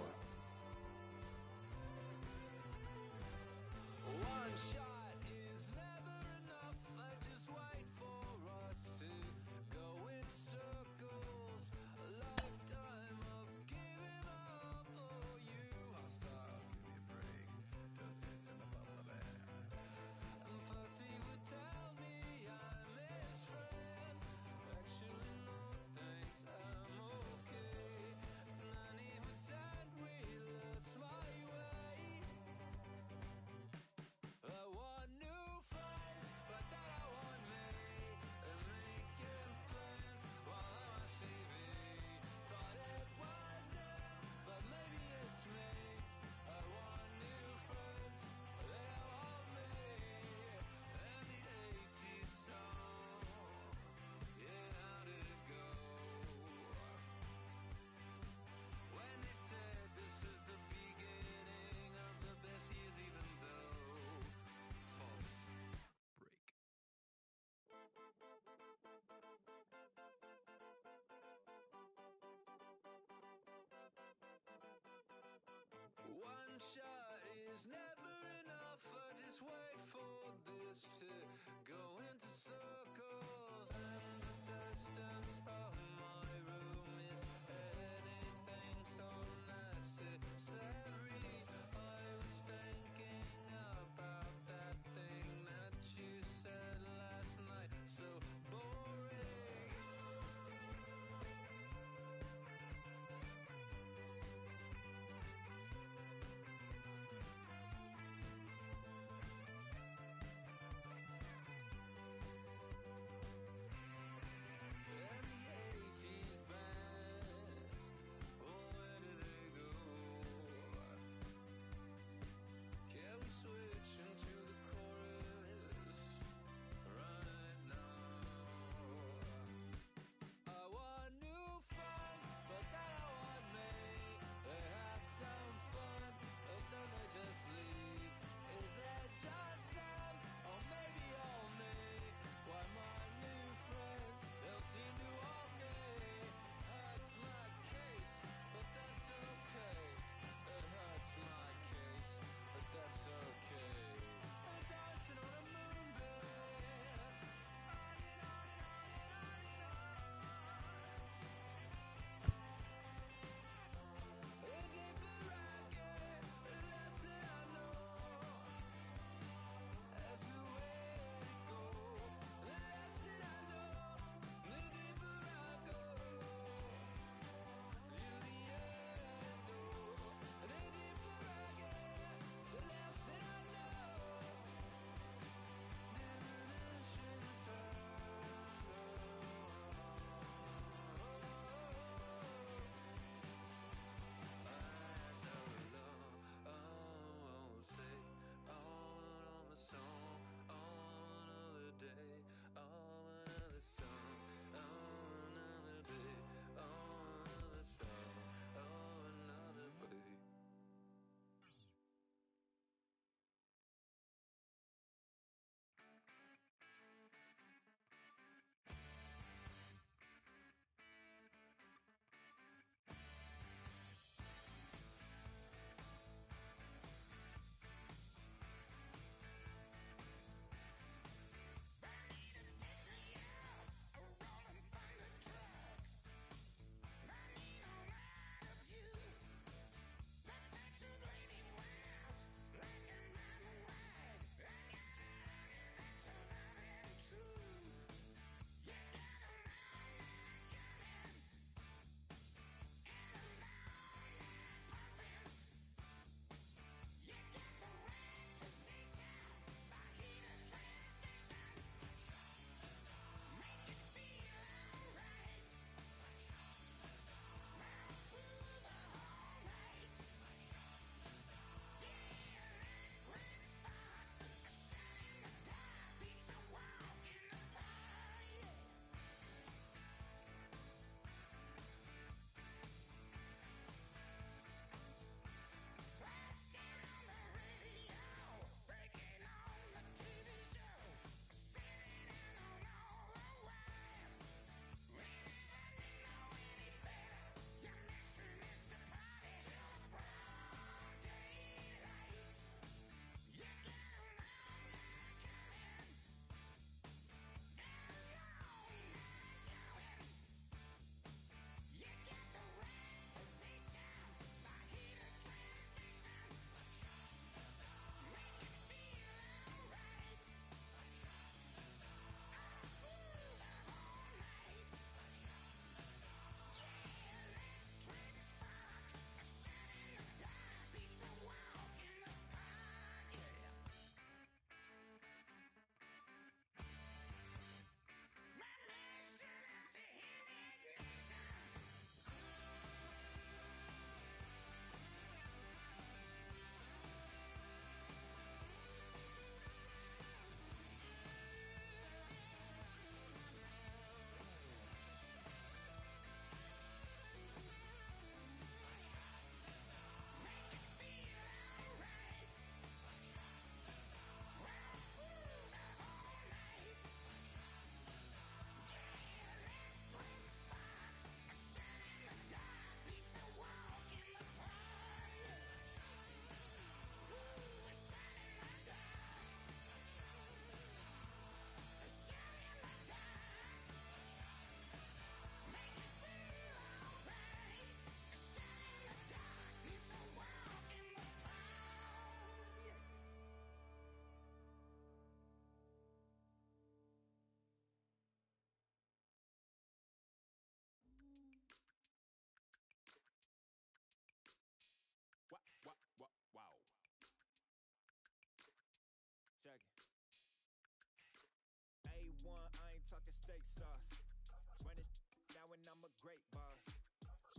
great boss.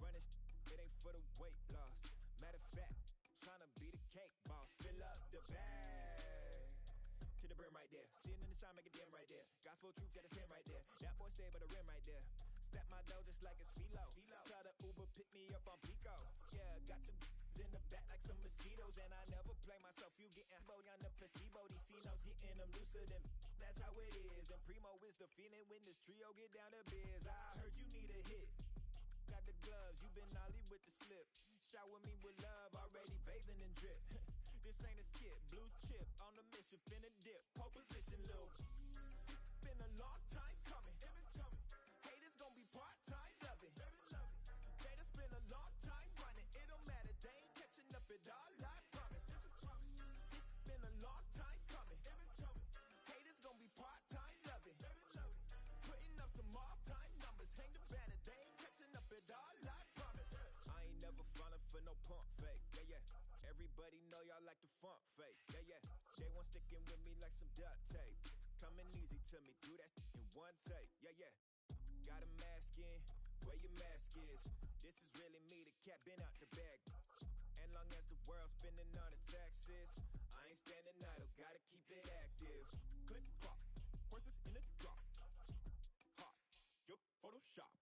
Running it ain't for the weight loss. Matter of fact, tryna be the cake boss. Fill up the bag to the brim right there. Standing in the shine, make it dim right there. Gospel truth, yeah, that's him right there. That boy stay by the rim right there. Step my dough just like it's philo. Tell the Uber, pick me up on Pico. Yeah, got some in the back like some mosquitoes. And I never play myself, you getting body on the placebo. These C-notes getting them looser than that's how it is. And Primo is the feeling when this trio get down to biz. I heard you need a hit. Got the gloves, you been ollie with the slip. Shower me with love, already bathing in drip. This ain't a skip, blue chip on the mission, finna dip. Pole position, little. It's been a long time coming. Haters gon' be part-time loving. Haters been a long time running. It don't matter, they ain't catching up at all, I promise. It's been a long time coming. Haters gon' be part-time loving. Putting up some all-time numbers. Hang the banner, they ain't catching up at all, I promise. I ain't never falling for no pump fake, yeah. Everybody know y'all like the funk fake, yeah. They want sticking with me like some duct tape. Coming easy to me, do that in one take, yeah. Got a mask in, where your mask is. This is really me, the cat been out the bag. And long as the world's spending on the taxes, I ain't standing idle, gotta keep it active. Click clock, horses in the drop. Hot, yup, Photoshop.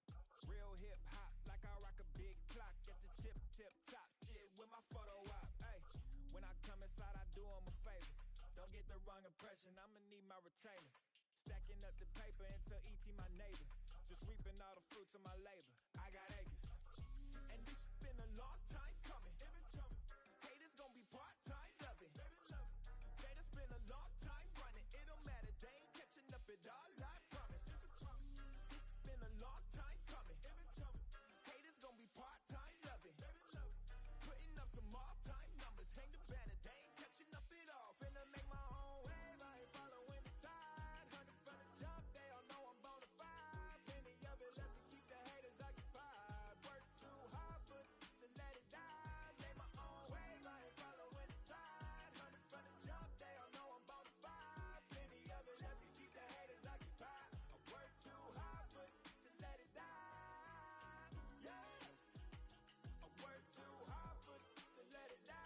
Real hip hop, like I rock a big clock at the tip top. Shit with my photo op. Hey, when I come inside, I do 'em a favor. Don't get the wrong impression, I'ma need my retainer. Stacking up the paper until E.T. my neighbor. Just reaping all the fruits of my labor. I got acres. And this been a long time coming. Haters gon' be part-time loving. Haters been a long time running. It don't matter, they ain't catching up at all, I promise. This been a long time coming. Haters gon' be part-time loving. Putting up some all-time numbers. Hang the banner, they ain't catching up at all. Finna make my own wave, I ain't following the tide. 100 from the jump, they all know I'm bona fide. Plenty of it left to keep the haters occupied. Work too hard, but to let it die. Make my own wave, I ain't following the tide. 100 from the jump, they all know I'm bona fide. Plenty of it left to keep the haters occupied. I work too hard, but to let it die. Yeah, I work too hard, but to let it die.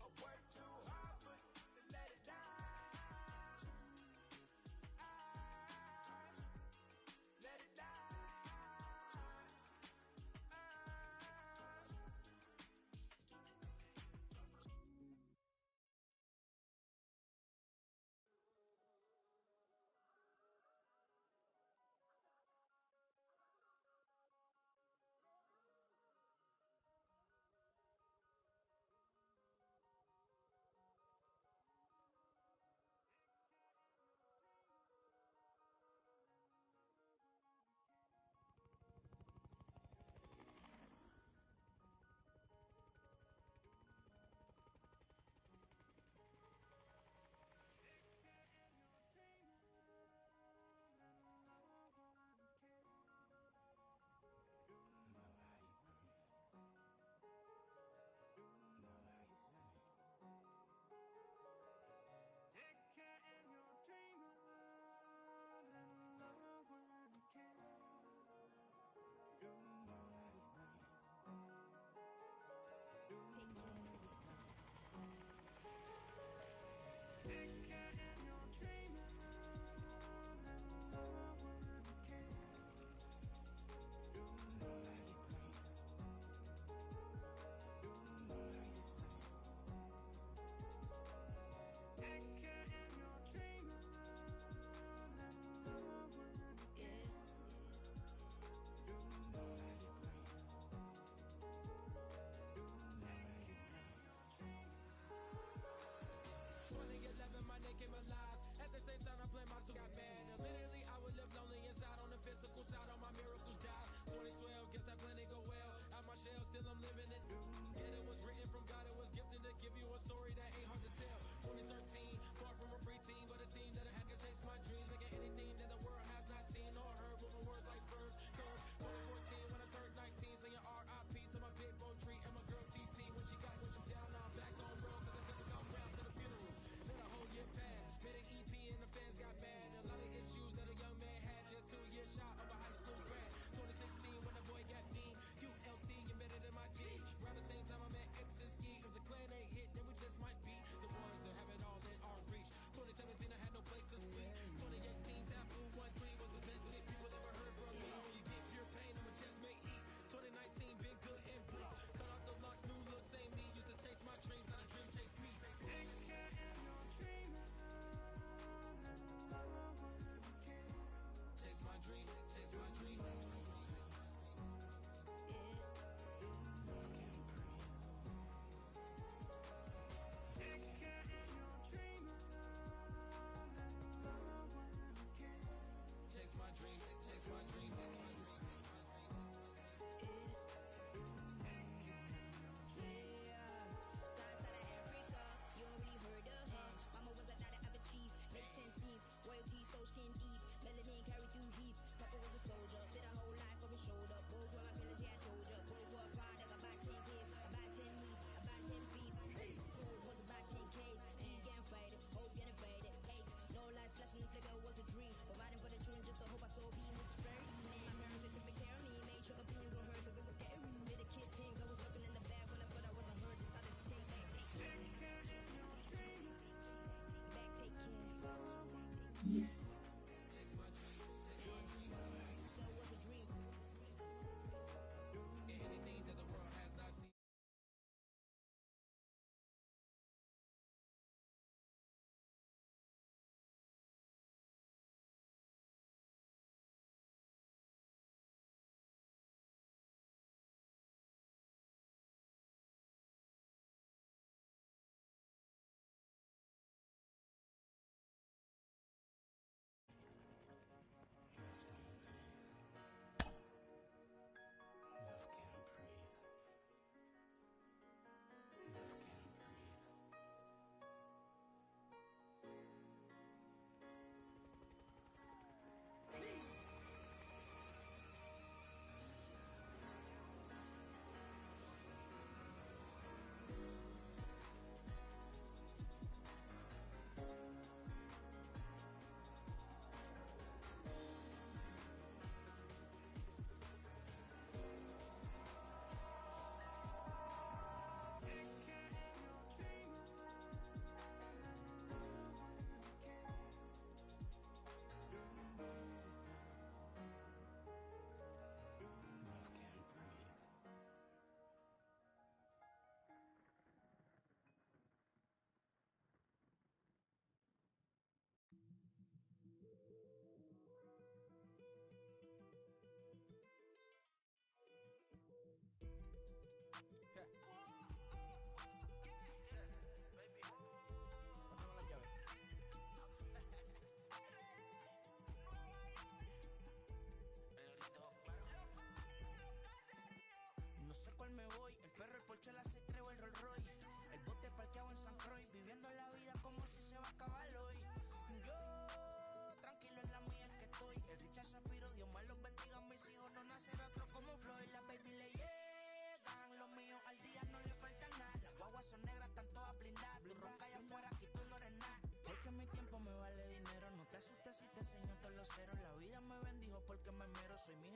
I work too hard, but to let it die. Let it die. Came alive. At the same time, I play myself got mad. And literally, I would live lonely inside on the physical side. All my miracles died. 2012, guess that plan didn't go well. Out my shell, still I'm living it. Yet it was written from God. It was gifted to give you a story that ain't hard to tell. 2013, far from a preteen, but it seemed that I had to chase my dreams, making anything that the world has not seen or heard. Moving words like verbs, curves. 2014, when I turned 19, saying R.I.P. to my big bone tree and my girl TT. When she down, now I'm back on road, cause I couldn't come round to the funeral. Let a whole year pass. Made an EP and the fans got mad. A lot of issues that a young man had just 2 years shy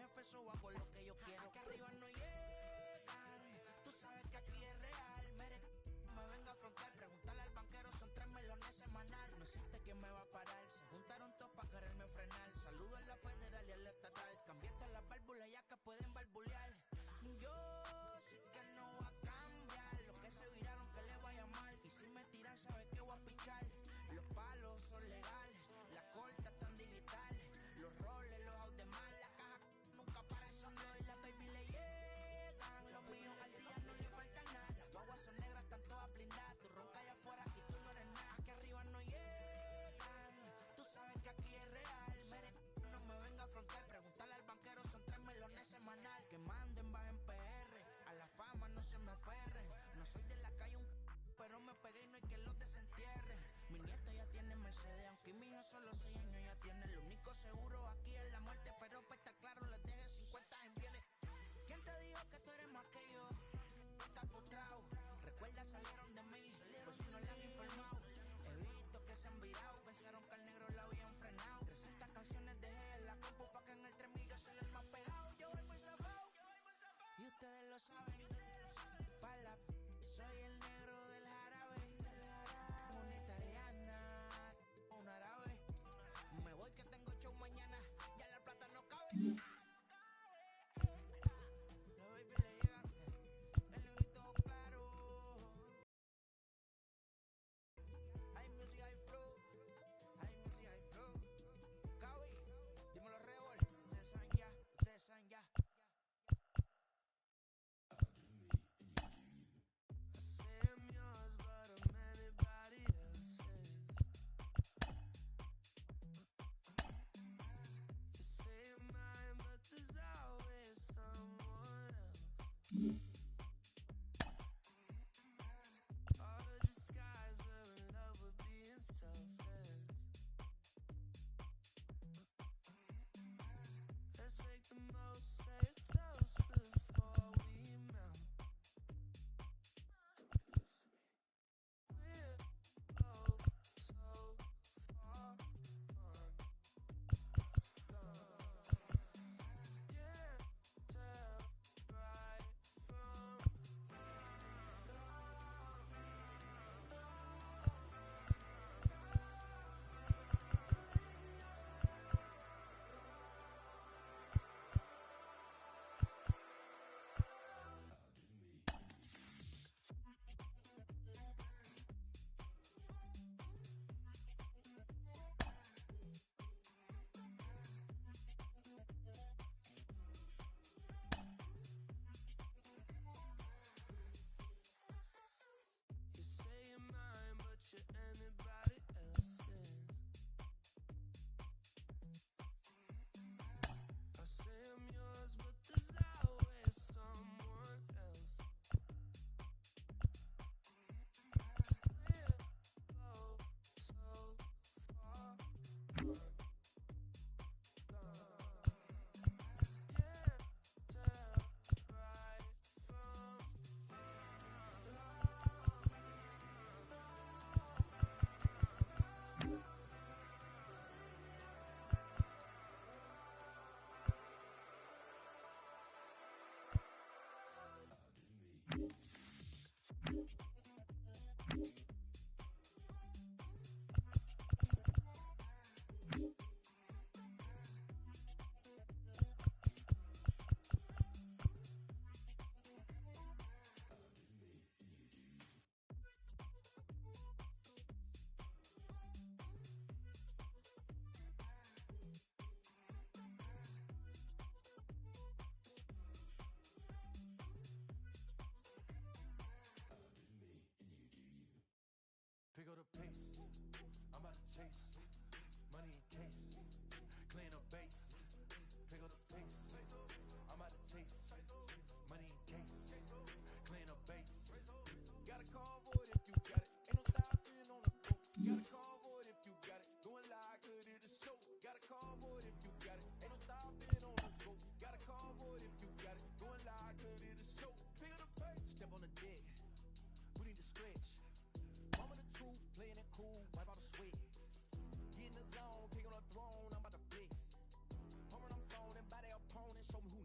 jefe, so hago lo que yo quiero. Aquí arriba no llegan, tú sabes que aquí es real. Me venga a afrontar, preguntarle al banquero, son 3 melones semanal. No existe quien me va a parar, se juntaron todos para quererme frenar. Saludo a la federal y a la estatal, cambié todas las válvulas ya que pueden barbulear. Yo sé que no va a cambiar, los que se viraron que le vaya mal. Y si me tiran, sabes que voy a pichar. Los palos son legales, las cortas están digital. Los roles, los out de mal, la caja nunca para eso no. Y las baby le llegan, los míos al día no le falta nada. Las guaguas son negras, están todas blindadas. Tú ronca allá afuera y tú no eres nada. Aquí arriba no llegan, tú sabes que aquí es real. No me venga a afrontar, preguntarle al banquero, son 3 melones semanal. Que manden, bajen PR, a la fama no se me aferren. No soy de la calle pero me pegué y no hay que los desentierre. Mi nieta ya tiene Mercedes, aunque mi hija solo 6 años ya tiene. Lo único seguro aquí es la muerte, pero para estar claro les deje 50 en bienes. ¿Quién te dijo que tú eres más que yo? Estás frustrado, recuerda salieron de mí, pues si no le han informado. He visto que se han virado, pensaron que al negro lo habían frenado. 300 canciones dejé en la compu pa' que en el 3000 yo soy el más pegado. Yo voy muy zafado, y ustedes lo saben. Pa' la soy el negro del jarabe. Una italiana, un árabe. Me voy que tengo show mañana, ya la plata no cabe. Los baby le llegan, el negrito claro. Hay music, hay flow, hay music, hay flow. Cabi, dímelo Rebol, ustedes saben ya, ustedes saben ya. Let's make the most, say a toast before we melt. We're both so far gone. Can't tell right from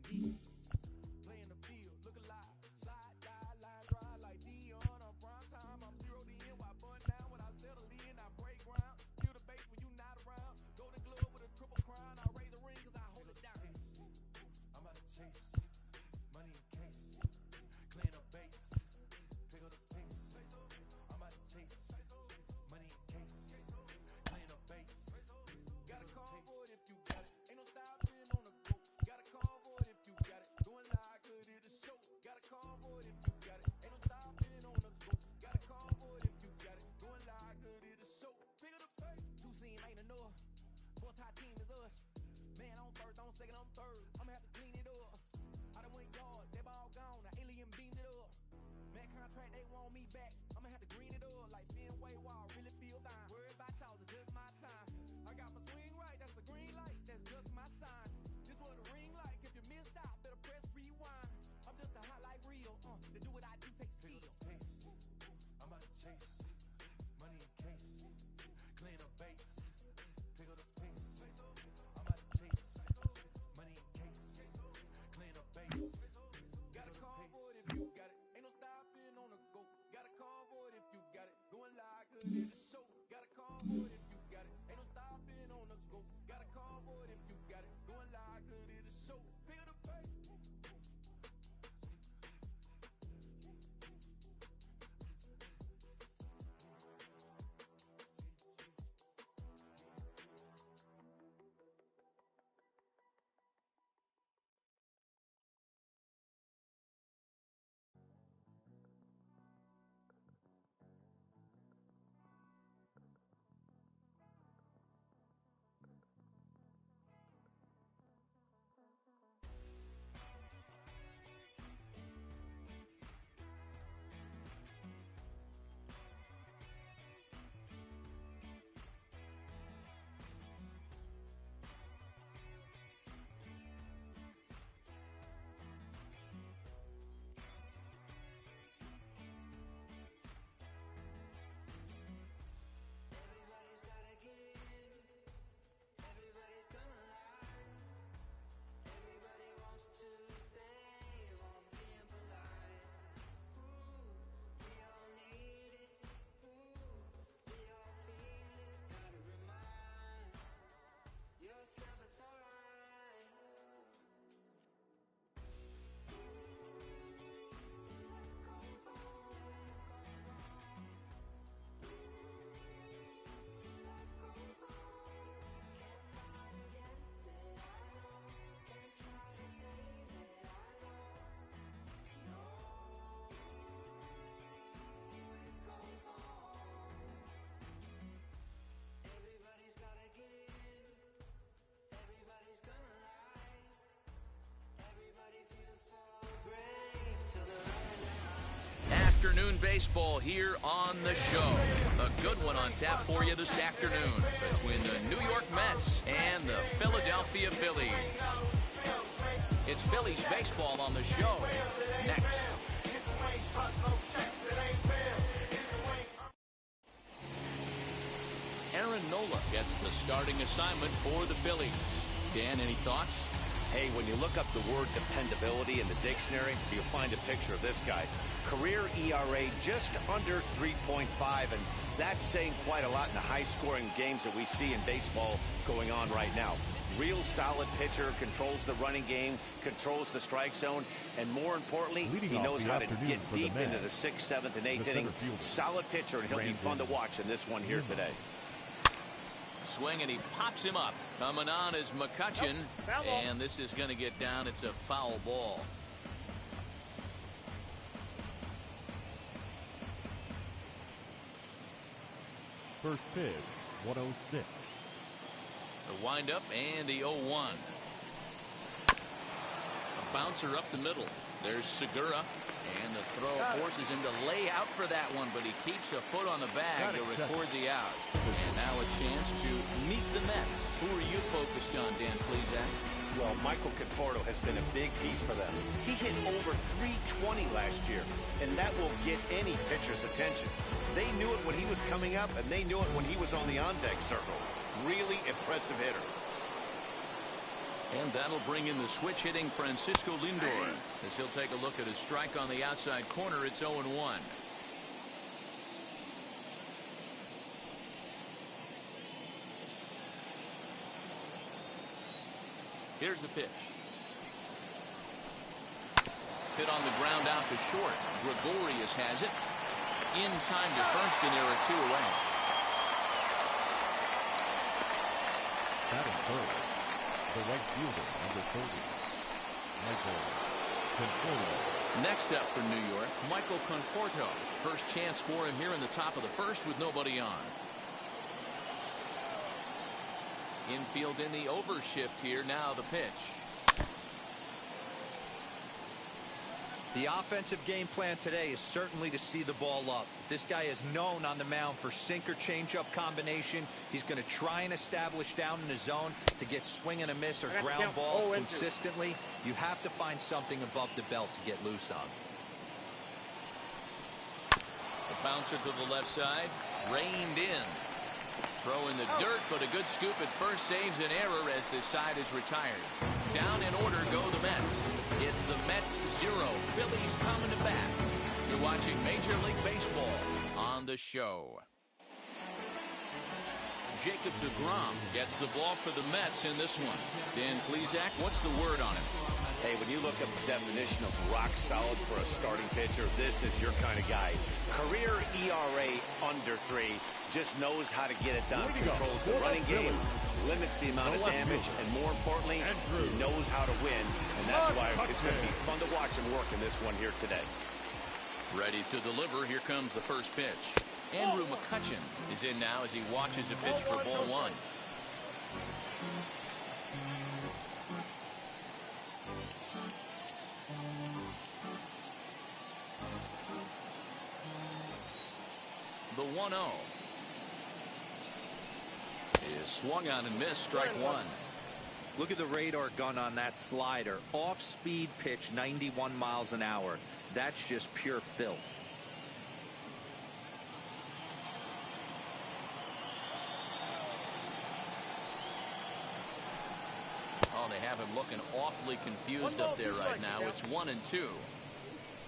hits. Play in the field, look alive. Slide, die, line, dry like Dion on prime time. I'm 0 to end, why bun down when I settle in, I break ground. Kill the base when you not around. Golden glove with a triple crown. I raise the ring cause I hold it down. I'm about to chase money in case. Clean up base. Pick up the pace. I'm about to chase money in case. Clean up base. Got a call for it if you got it. Ain't no stopping on the go. Got a call for it if you got it. Going live, good it is show. Got a call for it if you got it. Ain't no stopping on the go. Got a call for it if you got it. Going live, good it is show. Pick up the pace. Two seam ain't enough. Four tie team is us. Man on first, on second, on third. I'ma have to clean it up. I done went yard, they ball gone. The alien beamed it up. Man contract, they want me back. I'ma have to green it up like Fenway Wall. Really feel fine. Worried about y'all, it's just my time. I got my swing right, that's a green light. That's just my sign. This what a ring like. If you missed out, better press rewind. I'm just a highlight reel. To do what I do takes skill. I'm about to chase money in case. Clean up base. Pick up the pace. I'm about to chase money in case. Clean up base. Got a call for it if you got it. Ain't no stopping on the go. Got a call for it if you got it. Going live, good it is show. Got a call for it if you got it. Ain't no stopping on the go. Got a call for it if you got it. Going live, good it is show. Pick up the pace. Afternoon baseball here on the show. A good one on tap for you this afternoon between the New York Mets and the Philadelphia Phillies. It's Phillies baseball on the show next. Aaron Nola gets the starting assignment for the Phillies. Dan, any thoughts? Hey, when you look up the word dependability in the dictionary, you'll find a picture of this guy. Career ERA just under 3.5, and that's saying quite a lot in the high-scoring games that we see in baseball going on right now. Real solid pitcher, controls the running game, controls the strike zone, and more importantly, he knows how to get deep into the 6th, 7th, and 8th inning. Solid pitcher, and he'll be fun to watch in this one here today. Swing, and he pops him up. Coming on is McCutchen, and this is going to get down. It's a foul ball. First pitch, 106. The windup and the 0-1. A bouncer up the middle. There's Segura, and the throw forces him to lay out for that one, but he keeps a foot on the bag to record the out. And now a chance to meet the Mets. Who are you focused on, Dan Plesac? Well, Michael Conforto has been a big piece for them. He hit over 320 last year, and that will get any pitcher's attention. They knew it when he was coming up, and they knew it when he was on the on-deck circle. Really impressive hitter. And that'll bring in the switch hitting Francisco Lindor as he'll take a look at a strike on the outside corner. It's 0-1. Here's the pitch. Hit on the ground out to short. Gregorius has it. In time to first, and there are 2 away. Batting third, the right fielder, number 30, Michael Conforto. Next up for New York, Michael Conforto. First chance for him here in the top of the first with nobody on. Infield in the overshift here. Now the pitch. The offensive game plan today is certainly to see the ball up. This guy is known on the mound for sinker changeup combination. He's going to try and establish down in the zone to get swing and a miss or ground balls consistently. You have to find something above the belt to get loose on. The bouncer to the left side, reined in. Throw in the dirt, but a good scoop at first saves an error as this side is retired. Down in order go the Mets. It's the Mets 0, Phillies coming to bat. You're watching Major League Baseball on the show. Jacob deGrom gets the ball for the Mets in this one. Dan Plesac, what's the word on it? Hey, when you look up the definition of rock solid for a starting pitcher, this is your kind of guy. Career ERA under 3, just knows how to get it done. Controls the running game, limits the amount of damage, and more importantly, he knows how to win. And that's why it's going to be fun to watch him work in this one here today. Ready to deliver. Here comes the first pitch. Andrew McCutchen is in now as he watches a pitch for ball 1. The 1-0 is swung on and missed. Strike 1. Look at the radar gun on that slider. Off-speed pitch, 91 miles an hour. That's just pure filth. Oh, they have him looking awfully confused up there right now. It's 1-2.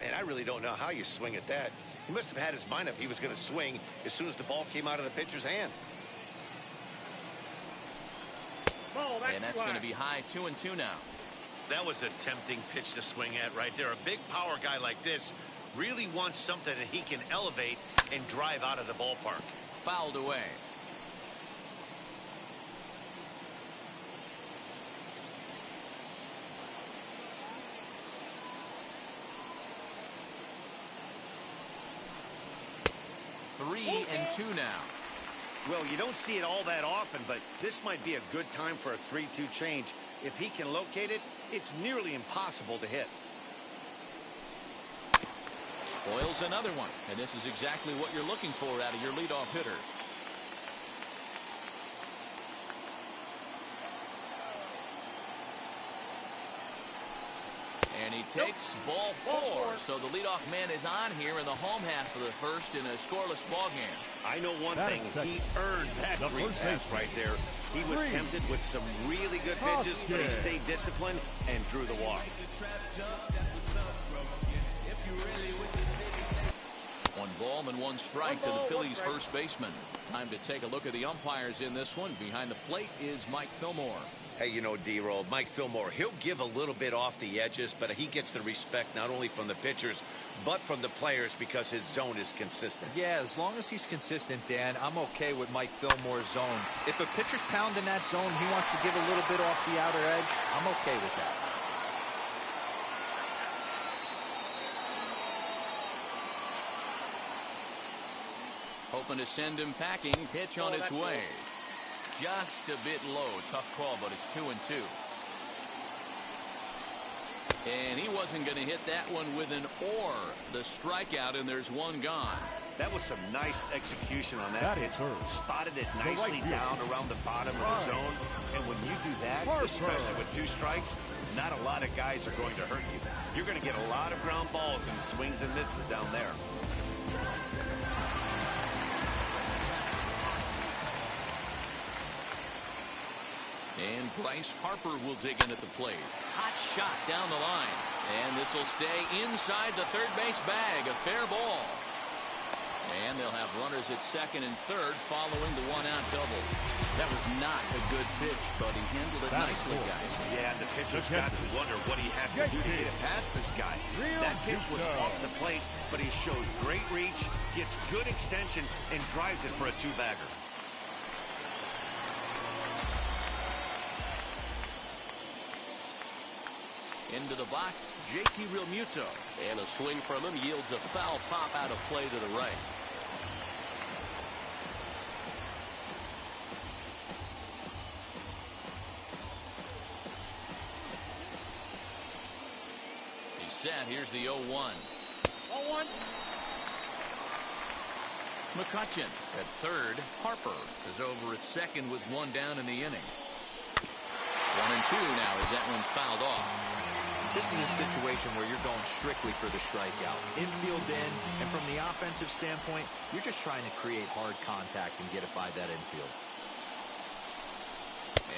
And I really don't know how you swing at that. He must have had his mind up he was going to swing as soon as the ball came out of the pitcher's hand. And that's going to be high. 2-2 now. That was a tempting pitch to swing at right there. A big power guy like this really wants something that he can elevate and drive out of the ballpark. Fouled away. Three and 2 now. Well, you don't see it all that often, but this might be a good time for a 3-2 change. If he can locate it, it's nearly impossible to hit. Spoils another one, and this is exactly what you're looking for out of your leadoff hitter. And he takes ball 4. So the leadoff man is on here in the home half of the first in a scoreless ball game. I know one thing. He earned that free pass right there. He was tempted with some really good pitches, but he stayed disciplined and drew the walk. One ball and 1 strike to the Phillies first baseman. Time to take a look at the umpires in this one. Behind the plate is Mike Fillmore. Hey, you know, D-Roll, Mike Fillmore, he'll give a little bit off the edges, but he gets the respect not only from the pitchers, but from the players because his zone is consistent. Yeah, as long as he's consistent, Dan, I'm okay with Mike Fillmore's zone. If a pitcher's pounding that zone, he wants to give a little bit off the outer edge, I'm okay with that. Hoping to send him packing. Pitch on its way. Just a bit low. Tough call, but it's 2-2. And he wasn't going to hit that one with an or. The strikeout, and there's 1 gone. That was some nice execution on that pitch. Spotted it nicely down around the bottom of the zone. And when you do that, especially with 2 strikes, not a lot of guys are going to hurt you. You're going to get a lot of ground balls and swings and misses down there. And Bryce Harper will dig in at the plate. Hot shot down the line. And this will stay inside the third base bag. A fair ball. And they'll have runners at second and third following the one-out double. That was not a good pitch, but he handled it nicely, guys. Yeah, and the pitcher's got to wonder what he has to do to get it past this guy. That pitch was off the plate, but he shows great reach, gets good extension, and drives it for a two-bagger. Into the box, JT Realmuto. And a swing from him yields a foul pop out of play to the right. He's set. Here's the 0-1. 0-1. McCutchen at third. Harper is over at second with one down in the inning. 1-2 now as that one's fouled off. This is a situation where you're going strictly for the strikeout. Infield in, and from the offensive standpoint, you're just trying to create hard contact and get it by that infield.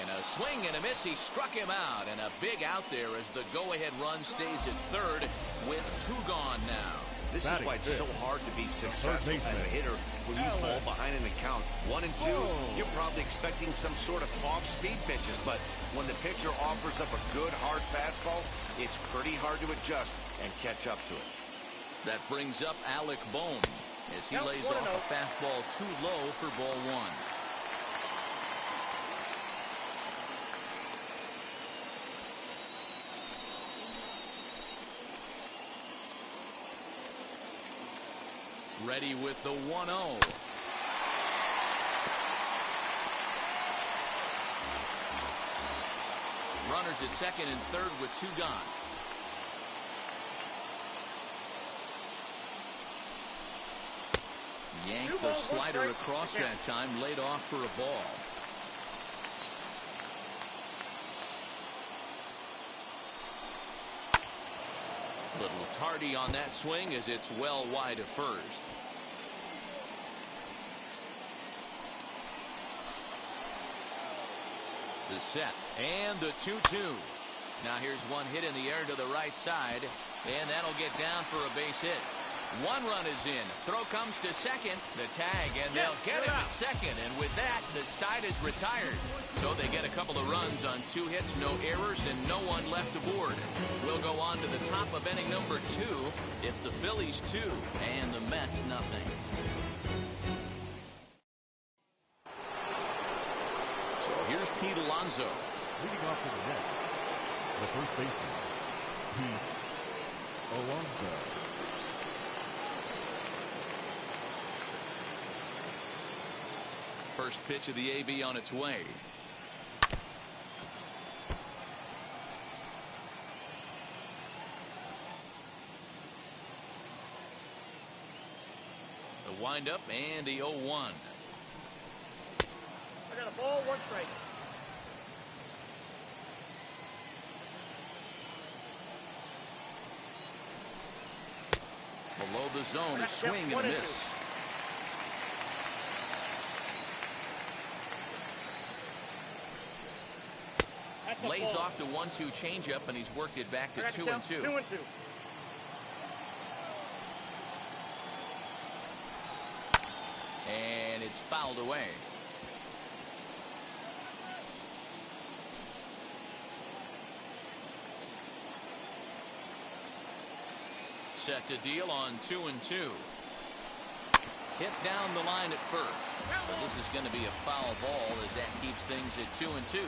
And a swing and a miss. He struck him out, and a big out there as the go-ahead run stays at third with two gone now. This is why it's so hard to be successful as a hitter when you fall behind in the count 1-2. You're probably expecting some sort of off-speed pitches, but when the pitcher offers up a good hard fastball, it's pretty hard to adjust and catch up to it. That brings up Alec Bohm as he lays off a fastball too low for ball one. Ready with the 1-0. Runners at second and third with two gone. Yanked the slider across that time, laid off for a ball. Little tardy on that swing as it's well wide of first. The set and the 2-2. Now here's one hit in the air to the right side, and that'll get down for a base hit. One run is in. Throw comes to second. The tag, and they'll get him at second. And with that, the side is retired. So they get a couple of runs on two hits, no errors, and no one left aboard. We'll go on to the top of inning number 2. It's the Phillies 2 and the Mets nothing. So here's Pete Alonso. Leading off to the net, the first baseman, Pete Alonso. First pitch of the AB on its way. The windup and the 0-1. I got a ball, 1 strike. Below the zone, a swing and a miss. Lays off the 1-2 changeup, and he's worked it back to 2-2. 2-2. And it's fouled away. Set to deal on 2-2. Hit down the line at first. But this is going to be a foul ball as that keeps things at 2-2.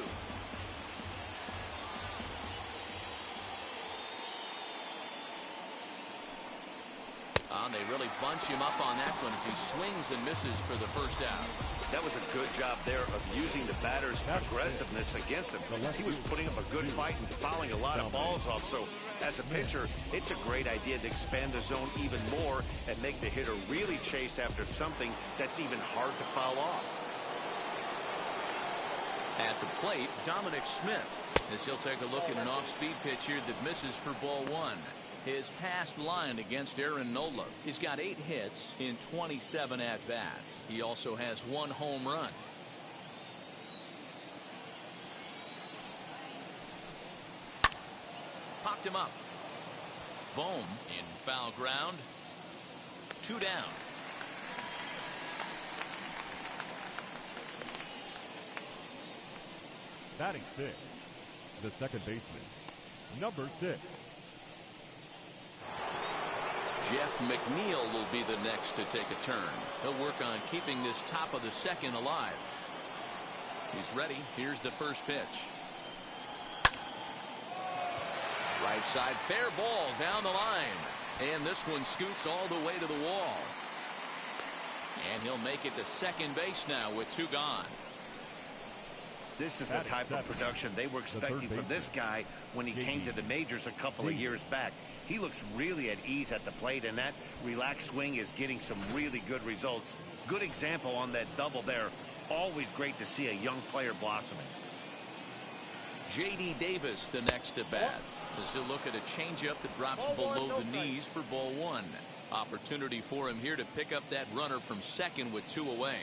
They really bunch him up on that one as he swings and misses for the first out. That was a good job there of using the batter's aggressiveness against him. He was putting up a good fight and fouling a lot of balls off. So as a pitcher, it's a great idea to expand the zone even more and make the hitter really chase after something that's even hard to foul off. At the plate, Dominic Smith, as he'll take a look at an off-speed pitch here that misses for ball one. His past line against Aaron Nola. He's got 8 hits in 27 at-bats. He also has 1 home run. popped him up. Bohm in foul ground. 2 down. Batting 6, the second baseman, number 6. Jeff McNeil will be the next to take a turn. He'll work on keeping this top of the second alive. He's ready. Here's the first pitch. Right side, fair ball down the line. And this one scoots all the way to the wall. And he'll make it to second base now with 2 gone. This is the type of production they were expecting from this guy when he came to the majors a couple of years back. He looks really at ease at the plate, and that relaxed swing is getting some really good results. Good example on that double there. Always great to see a young player blossoming. J.D. Davis the next to bat. As he'll look at a changeup that drops below the knees for ball 1. Opportunity for him here to pick up that runner from second with 2 away.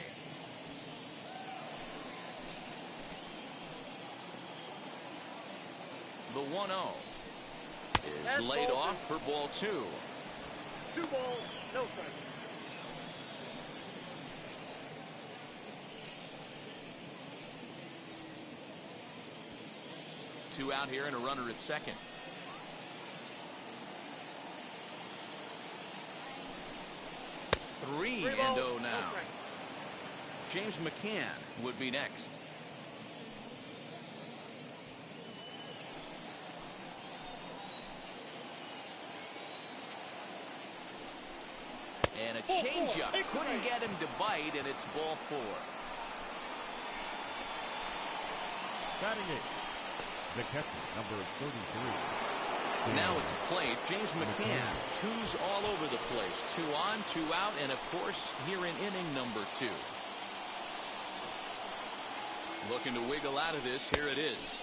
The 1-0 is laid off for ball 2. 2 balls, no strikes. Two out here and a runner at second. Three and 0 now. James McCann would be next. And a changeup couldn't get him to bite, and it's ball 4. Batting 8, the catcher, number 33. Now at the plate, James McCann. 2s all over the place. 2 on, 2 out, and of course, here in inning number 2. Looking to wiggle out of this. Here it is.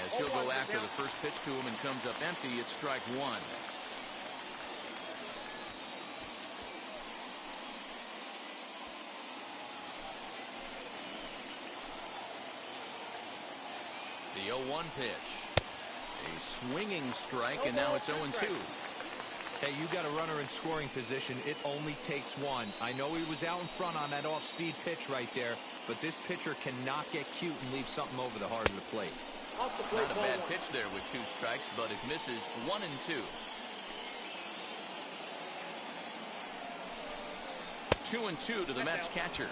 As he'll go after the first pitch to him and comes up empty, it's strike 1. The 0-1 pitch. A swinging strike, and now it's 0-2. Hey, you got a runner in scoring position. It only takes 1. I know he was out in front on that off-speed pitch right there, but this pitcher cannot get cute and leave something over the heart of the plate. Not a bad pitch there with 2 strikes, but it misses 1 and 2. 2 and 2 to the Mets catcher.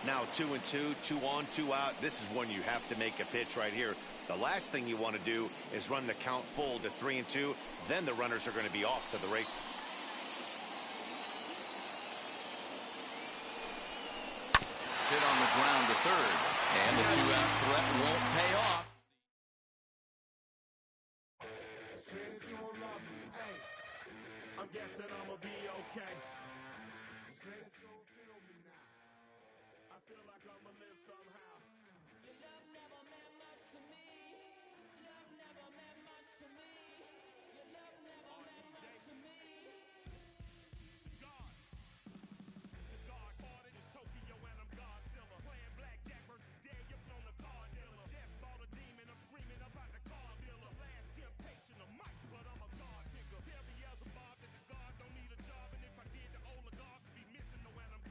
Now 2 and 2, 2 on, 2 out. This is when you have to make a pitch right here. The last thing you want to do is run the count full to 3 and 2. Then the runners are going to be off to the races. Hit on the ground to third, and the 2-out threat won't pay off. I'm guessing I'ma be okay. I feel like I'ma live somehow. Your love never meant much to me. Love never meant much to me. Your love never meant much to me. God. The God party is Tokyo and I'm Godzilla. Playing blackjack versus dead, you're on the card dealer. Just bought a demon, I'm screaming about the car dealer. Last temptation of Mike, but I'm a God picker. Tell me as a Bob that the God don't need a job, and if I did, the oligarchs would be missing. No, and I'm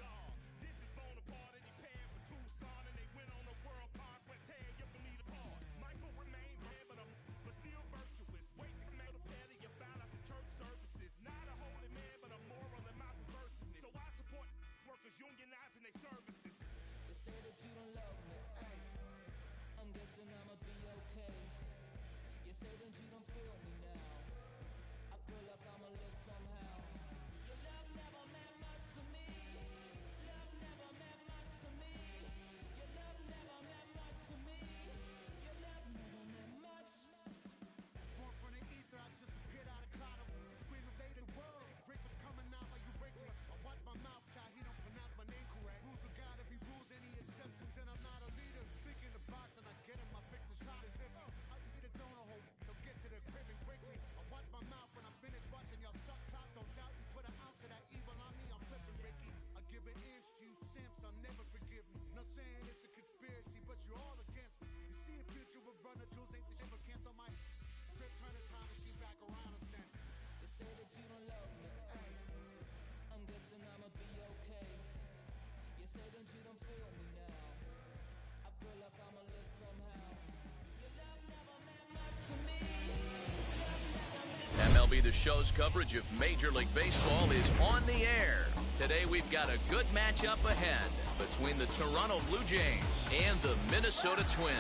MLB The Show's coverage of Major League Baseball is on the air. Today we've got a good matchup ahead between the Toronto Blue Jays and the Minnesota Twins.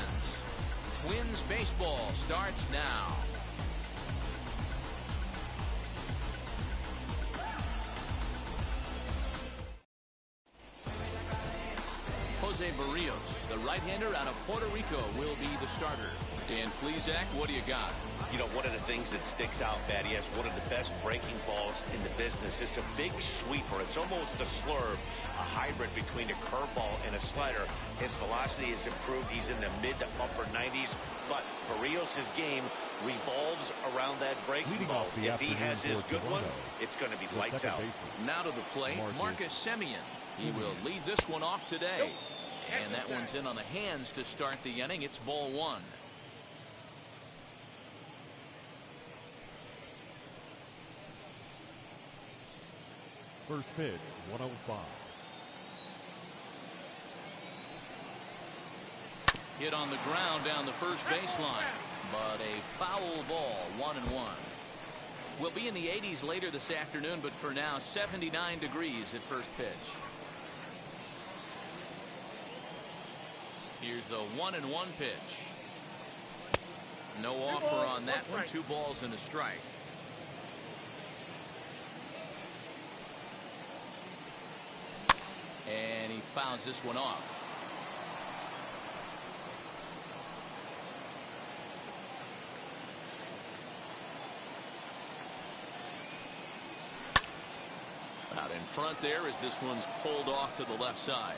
Twins baseball starts now. Jose Barrios, the right-hander out of Puerto Rico, will be the starter. Dan Plesac, what do you got? You know, one of the things that sticks out, Pat, he has one of the best breaking balls in the business. It's a big sweeper. It's almost a slurve, a hybrid between a curveball and a slider. His velocity has improved. He's in the mid to upper 90s. But Barrios' game revolves around that breaking ball. If he has his good one, it's going to be lights out. Now to the plate, Marcus Semien. He will lead this one off today. And that one's in on the hands to start the inning. It's ball one. First pitch, 105. Hit on the ground down the first baseline, but a foul ball, 1-1. We'll be in the 80s later this afternoon, but for now, 79 degrees at first pitch. Here's the 1-1 pitch. No offer on that one. 2 balls and a strike. And he fouls this one off. Out in front there as this one's pulled off to the left side.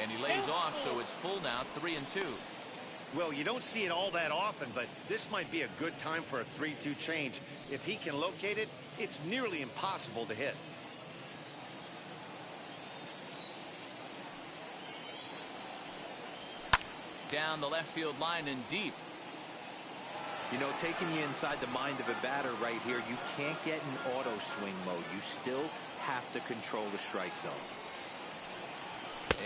And he lays off, so it's full now, 3-2. Well, you don't see it all that often, but this might be a good time for a 3-2 change. If he can locate it, it's nearly impossible to hit. Down the left field line and deep. You know, taking you inside the mind of a batter right here, you can't get in auto swing mode. You still have to control the strike zone.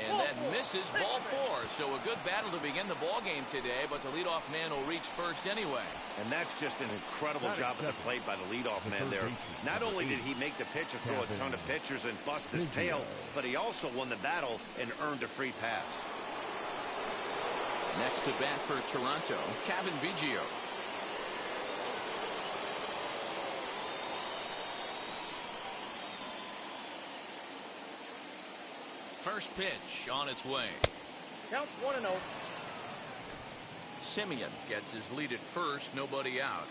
And that misses, ball 4. So a good battle to begin the ball game today, but the leadoff man will reach first anyway. And that's just an incredible job at the plate by the leadoff man there. Not only did he make the pitcher throw a ton of pitchers and bust his tail, but he also won the battle and earned a free pass. Next to bat for Toronto, Cavan Biggio. First pitch on its way. Counts 1-0. Semien gets his lead at first, nobody out.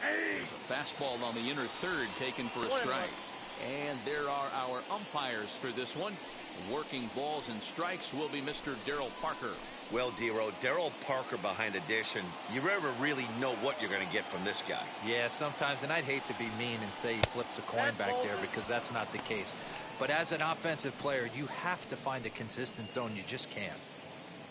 There's a fastball on the inner third taken for a strike. And there are our umpires for this one. Working balls and strikes will be Mr. Darryl Parker. Well, Dero, Darryl Parker behind the dish, and you never really know what you're going to get from this guy. Yeah, sometimes, and I'd hate to be mean and say he flips a coin back there because that's not the case. But as an offensive player, you have to find a consistent zone. You just can't.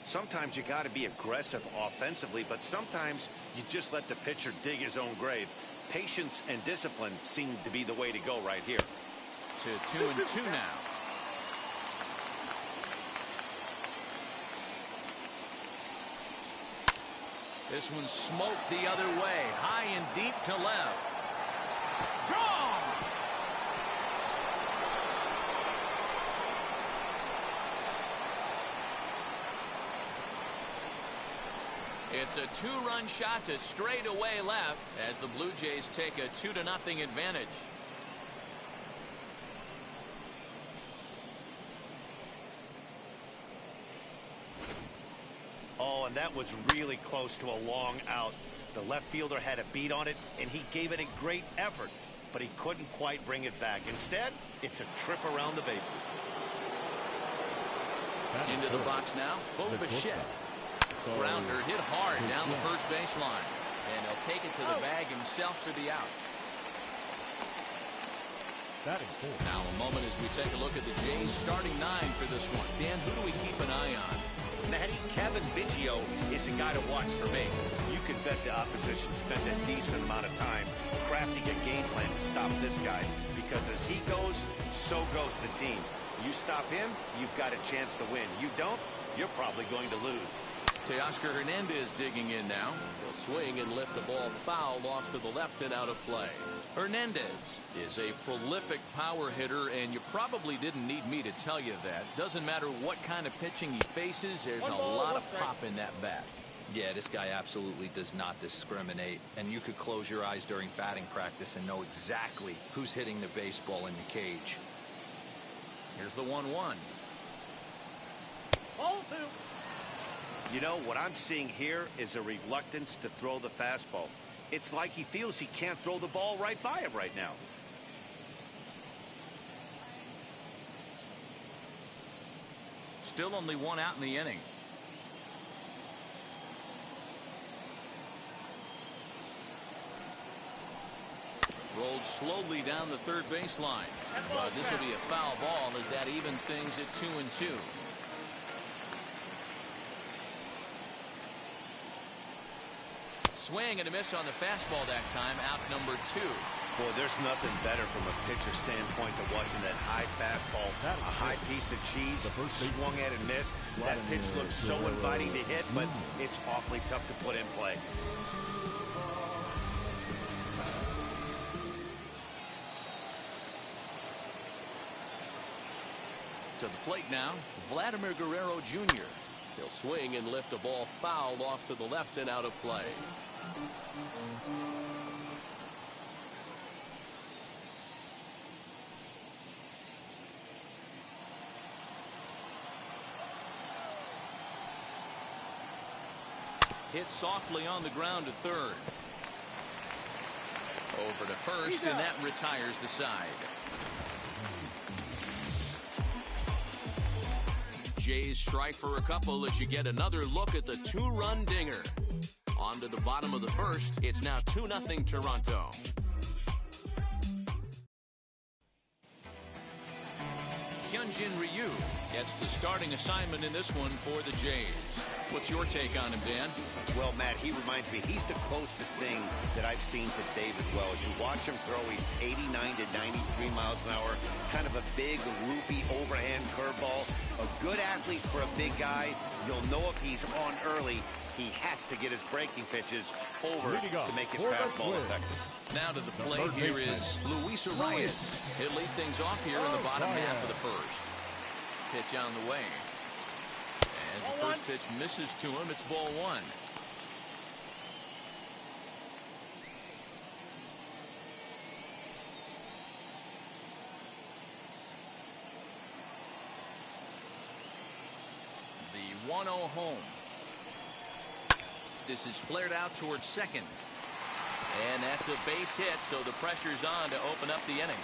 Sometimes you got to be aggressive offensively, but sometimes you just let the pitcher dig his own grave. Patience and discipline seem to be the way to go right here. To 2-2 now. This one's smoked the other way, high and deep to left. Gone! It's a 2-run shot to straightaway left as the Blue Jays take a 2-0 advantage. Oh, and that was really close to a long out. The left fielder had a beat on it, and he gave it a great effort, but he couldn't quite bring it back. Instead, it's a trip around the bases. Into the box now, Bo Bichette. Grounder hit hard down the first baseline, and he'll take it to the bag himself for the out. Now a moment as we take a look at the Jays starting 9 for this one. Dan, who do we keep an eye on? Matty, Cavan Biggio is a guy to watch for me. You can bet the opposition spent a decent amount of time crafting a game plan to stop this guy, because as he goes, so goes the team. You stop him, you've got a chance to win. You don't, you're probably going to lose. Teoscar Hernandez digging in now. He'll swing and lift the ball foul off to the left and out of play. Hernandez is a prolific power hitter, and you probably didn't need me to tell you that. Doesn't matter what kind of pitching he faces, there's a lot of pop in that bat. Yeah, this guy absolutely does not discriminate, and you could close your eyes during batting practice and know exactly who's hitting the baseball in the cage. Here's the 1-1. Ball 2. You know, what I'm seeing here is a reluctance to throw the fastball. It's like he feels he can't throw the ball right by him right now. Still only one out in the inning. Rolled slowly down the third baseline. But this will be a foul ball as that evens things at 2-2. Swing and a miss on the fastball that time. Out number 2. Boy, there's nothing better from a pitcher standpoint than watching that high fastball, a high piece of cheese, swung at and missed. That pitch looks so inviting to hit, but it's awfully tough to put in play. To the plate now, Vladimir Guerrero Jr. He'll swing and lift the ball foul off to the left and out of play. Hit softly on the ground to third. Over to first, and that retires the side. Jays strike for a couple as you get another look at the 2-run dinger. On to the bottom of the first. It's now 2-0 Toronto. Hyunjin Ryu gets the starting assignment in this one for the Jays. What's your take on him, Dan? Well, Matt, he reminds me, he's the closest thing that I've seen to David Wells. You watch him throw, he's 89 to 93 miles an hour, kind of a big, loopy, overhand curveball. A good athlete for a big guy. You'll know if he's on early, he has to get his breaking pitches over to make his fastball effective. Now to the plate here is Luis Arias. He'll lead things off here in the bottom half of the first. Pitch on the way. As the first pitch misses to him, it's ball 1. The 1-0 home. This is flared out towards second. And that's a base hit, so the pressure's on to open up the inning.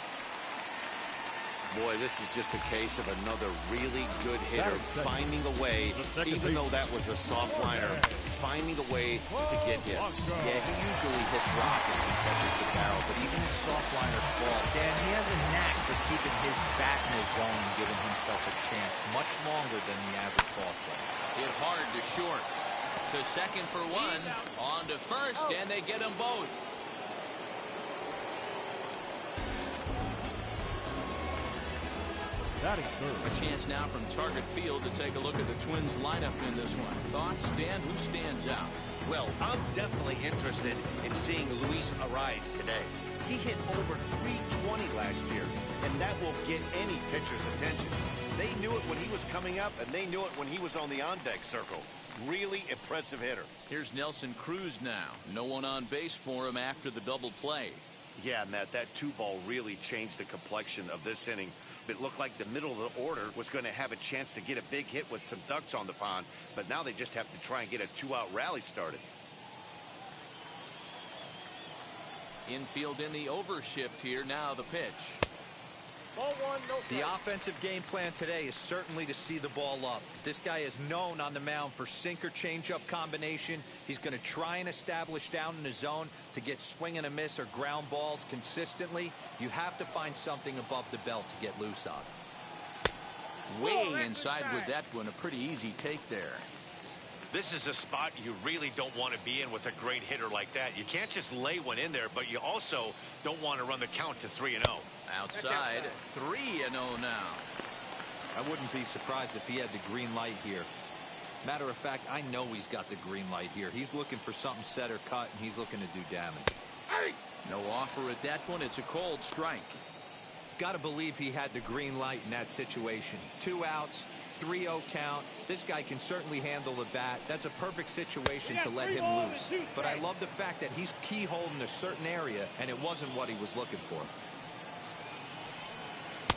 Boy, this is just a case of another really good hitter finding a way, even though that was a soft liner, finding a way to get hits. Yeah, he usually hits rockets and catches the barrel, but even his soft liners fall. Dan, he has a knack for keeping his bat in his zone and giving himself a chance much longer than the average ball player. Hit hard to short. To second for 1. On to first, and they get them both. A chance now from Target Field to take a look at the Twins lineup in this one. Thoughts, Dan? Who stands out? Well, I'm definitely interested in seeing Luis Arias today. He hit over 320 last year, and that will get any pitcher's attention. They knew it when he was coming up, and they knew it when he was on the on-deck circle. Really impressive hitter. Here's Nelson Cruz now. No one on base for him after the double play. Yeah, Matt, that 2-ball really changed the complexion of this inning. It looked like the middle of the order was going to have a chance to get a big hit with some ducks on the pond, but now they just have to try and get a 2-out rally started. Infield in the overshift here. Now the pitch. Ball 1, no strike. The offensive game plan today is certainly to see the ball up. This guy is known on the mound for sinker changeup combination. He's going to try and establish down in the zone to get swing and a miss or ground balls consistently. You have to find something above the belt to get loose on. Way inside with that one. A pretty easy take there. This is a spot you really don't want to be in with a great hitter like that. You can't just lay one in there, but you also don't want to run the count to 3-0. Outside, 3-0 now. I wouldn't be surprised if he had the green light here. Matter of fact, I know he's got the green light here. He's looking for something set or cut, and he's looking to do damage. No offer at that point. It's a cold strike. Got to believe he had the green light in that situation. 2 outs, 3-0 count. This guy can certainly handle the bat. That's a perfect situation to let him loose. But I love the fact that he's keyholing a certain area, and it wasn't what he was looking for.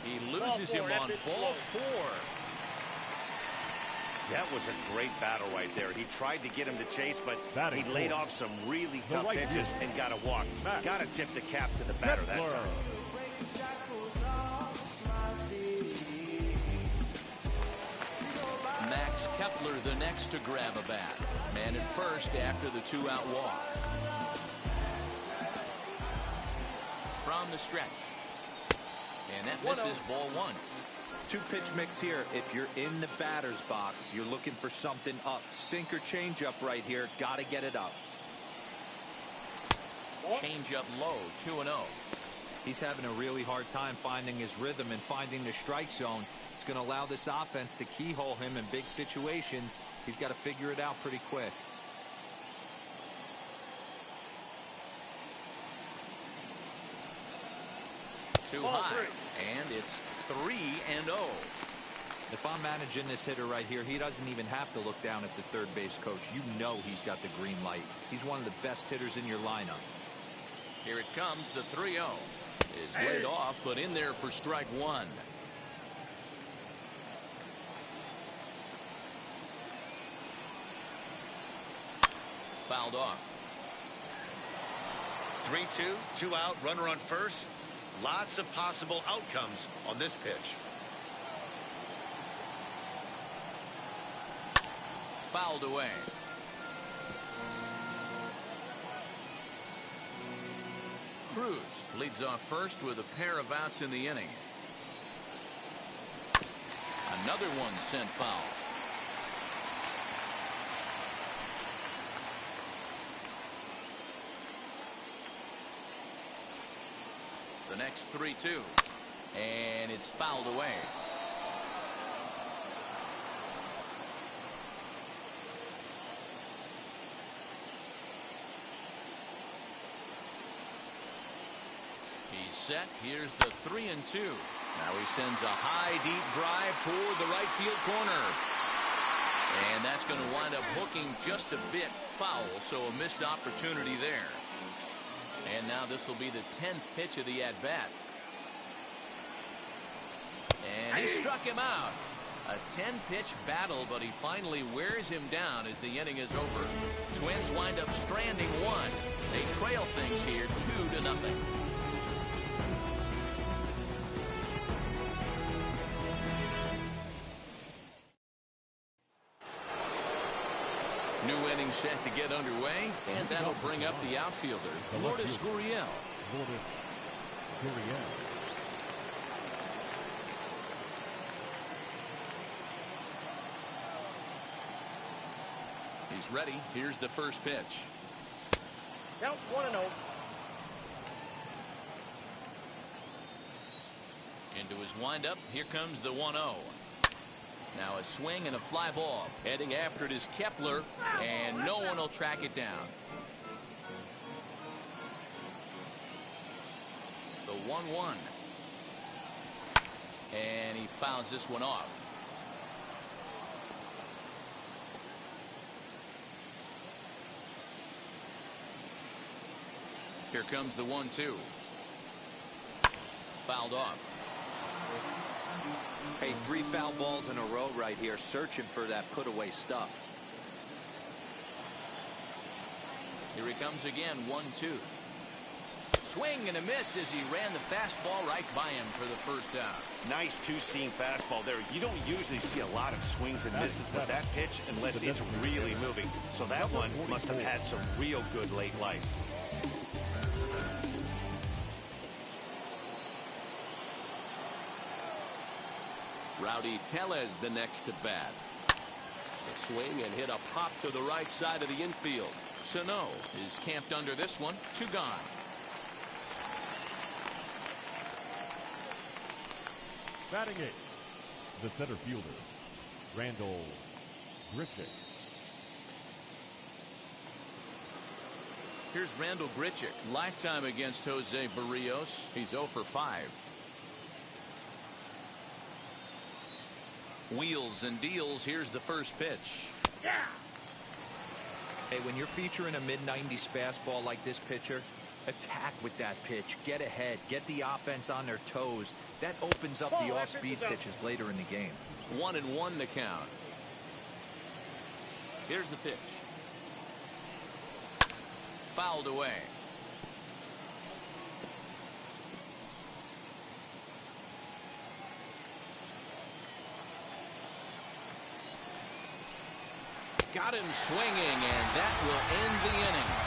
He loses him on ball 4. That was a great battle right there. He tried to get him to chase, but he laid off some really tough pitches and got a walk. Got to tip the cap to the batter that time. Max Kepler the next to grab a bat. Man at first after the 2-out walk. From the stretch. And that misses ball 1. 2-pitch mix here. If you're in the batter's box, you're looking for something up. Sinker changeup right here. Got to get it up. Changeup low, 2-0. He's having a really hard time finding his rhythm and finding the strike zone. It's going to allow this offense to keyhole him in big situations. He's got to figure it out pretty quick. Too high, and it's 3-0. If I'm managing this hitter right here, he doesn't even have to look down at the third base coach. You know he's got the green light. He's one of the best hitters in your lineup. Here it comes, the 3-0. Is laid off, but in there for strike 1. Fouled off. 3-2, 2 out, runner on first. Lots of possible outcomes on this pitch. Fouled away. Cruz leads off first with a pair of outs in the inning. Another one sent foul. The next 3-2, and it's fouled away. He's set. Here's the 3-2. Now he sends a high, deep drive toward the right field corner. And that's going to wind up hooking just a bit foul, so a missed opportunity there. And now this will be the 10th pitch of the at-bat. And he struck him out. A 10-pitch battle, but he finally wears him down as the inning is over. Twins wind up stranding 1. They trail things here 2-0. New inning set to get underway, and that'll bring up the outfielder, Lourdes Gurriel. He's ready. Here's the first pitch. Count 1-0. Into his windup. Here comes the 1-0. Now a swing and a fly ball. Heading after it is Kepler, and no one will track it down. The 1-1. And he fouls this one off. Here comes the 1-2. Fouled off. Hey, 3 foul balls in a row right here, searching for that put-away stuff. Here he comes again, 1-2. Swing and a miss as he ran the fastball right by him for the first out. Nice two-seam fastball there. You don't usually see a lot of swings and misses with that pitch unless it's really moving. So that one must have had some real good late life. Rowdy Tellez the next to bat. A swing and hit a pop to the right side of the infield. Sano is camped under this one. 2 gone. Batting 8, The center fielder, Randall Grichuk. Here's Randall Grichuk. Lifetime against Jose Barrios. He's 0 for 5. Wheels and deals. Here's the first pitch. Yeah. Hey, when you're featuring a mid-90s fastball like this pitcher, attack with that pitch. Get ahead. Get the offense on their toes. That opens up the off-speed pitches later in the game. 1-1 the count. Here's the pitch. Fouled away. Got him swinging, and that will end the inning.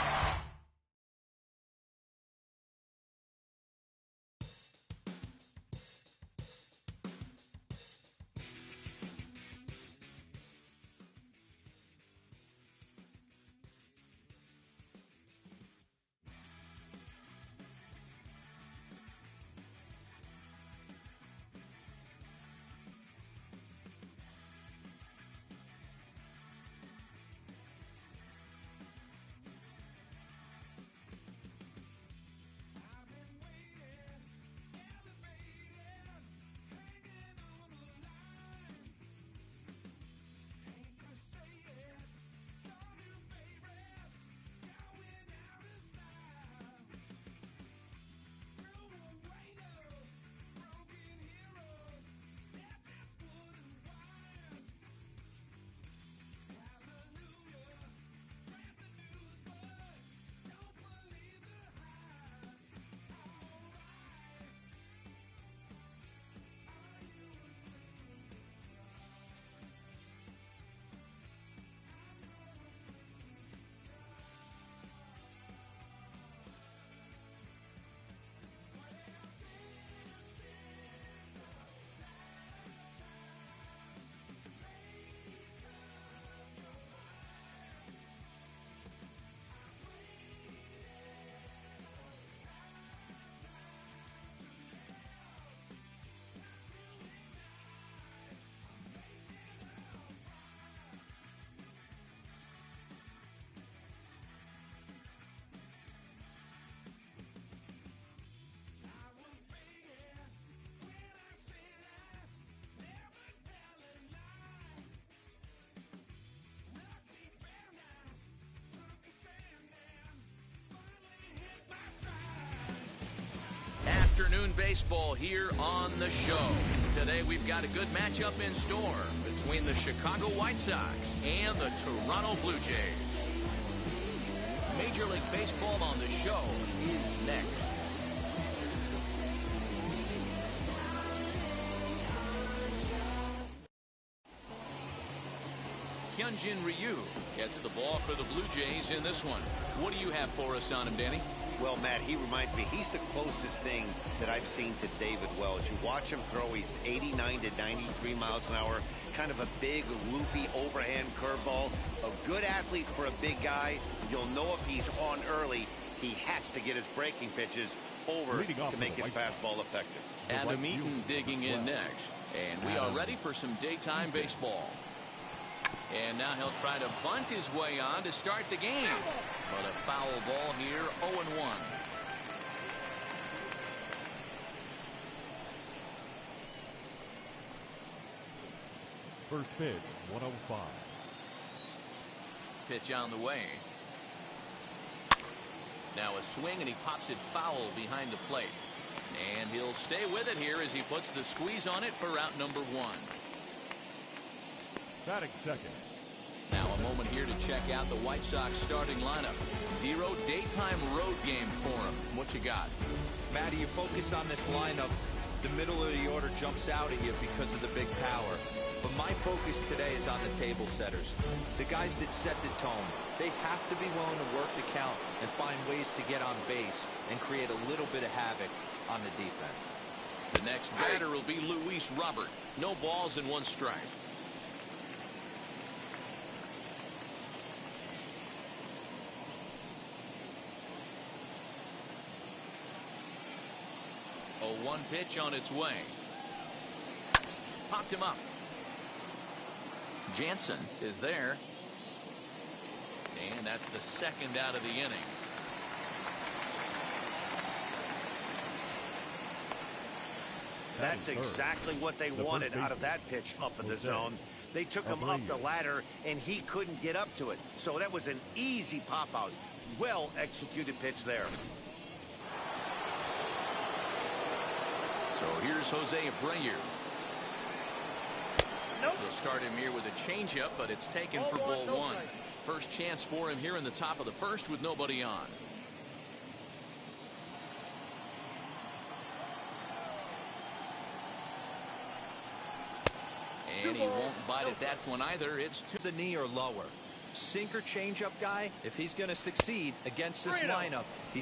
Afternoon baseball here on the show. Today we've got a good matchup in store between the Chicago White Sox and the Toronto Blue Jays. Major League Baseball on the show is next. Hyunjin Ryu gets the ball for the Blue Jays in this one. What do you have for us on him, Danny? Well, Matt, he reminds me, he's the closest thing that I've seen to David Wells. You watch him throw, he's 89 to 93 miles an hour, kind of a big, loopy, overhand curveball. A good athlete for a big guy. You'll know if he's on early, he has to get his breaking pitches over to make his fastball effective. Adam Eaton digging in next. And we are ready for some daytime baseball. And now he'll try to bunt his way on to start the game. But a foul ball here, 0-1. First pitch, 105. Pitch on the way. Now a swing, and he pops it foul behind the plate. And he'll stay with it here as he puts the squeeze on it for out number 1. Batting second. Now a moment here to check out the White Sox starting lineup. Dero, daytime road game for him. What you got? Matty, you focus on this lineup, the middle of the order jumps out at you because of the big power. But my focus today is on the table setters. The guys that set the tone. They have to be willing to work the count and find ways to get on base and create a little bit of havoc on the defense. The next batter will be Luis Robert. No balls and 1 strike. A 1 pitch on its way. popped him up. Jansen is there. And that's the second out of the inning. That's exactly what they wanted out of that pitch up in the zone. They took him up the ladder, and he couldn't get up to it. So that was an easy pop-out. Well-executed pitch there. So here's Jose Abreu. Nope. He'll start him here with a changeup, but it's taken for ball one. First chance for him here in the top of the first with nobody on. And he won't bite at that one either. It's two. The knee or lower. Sinker changeup guy, if he's going to succeed against this lineup,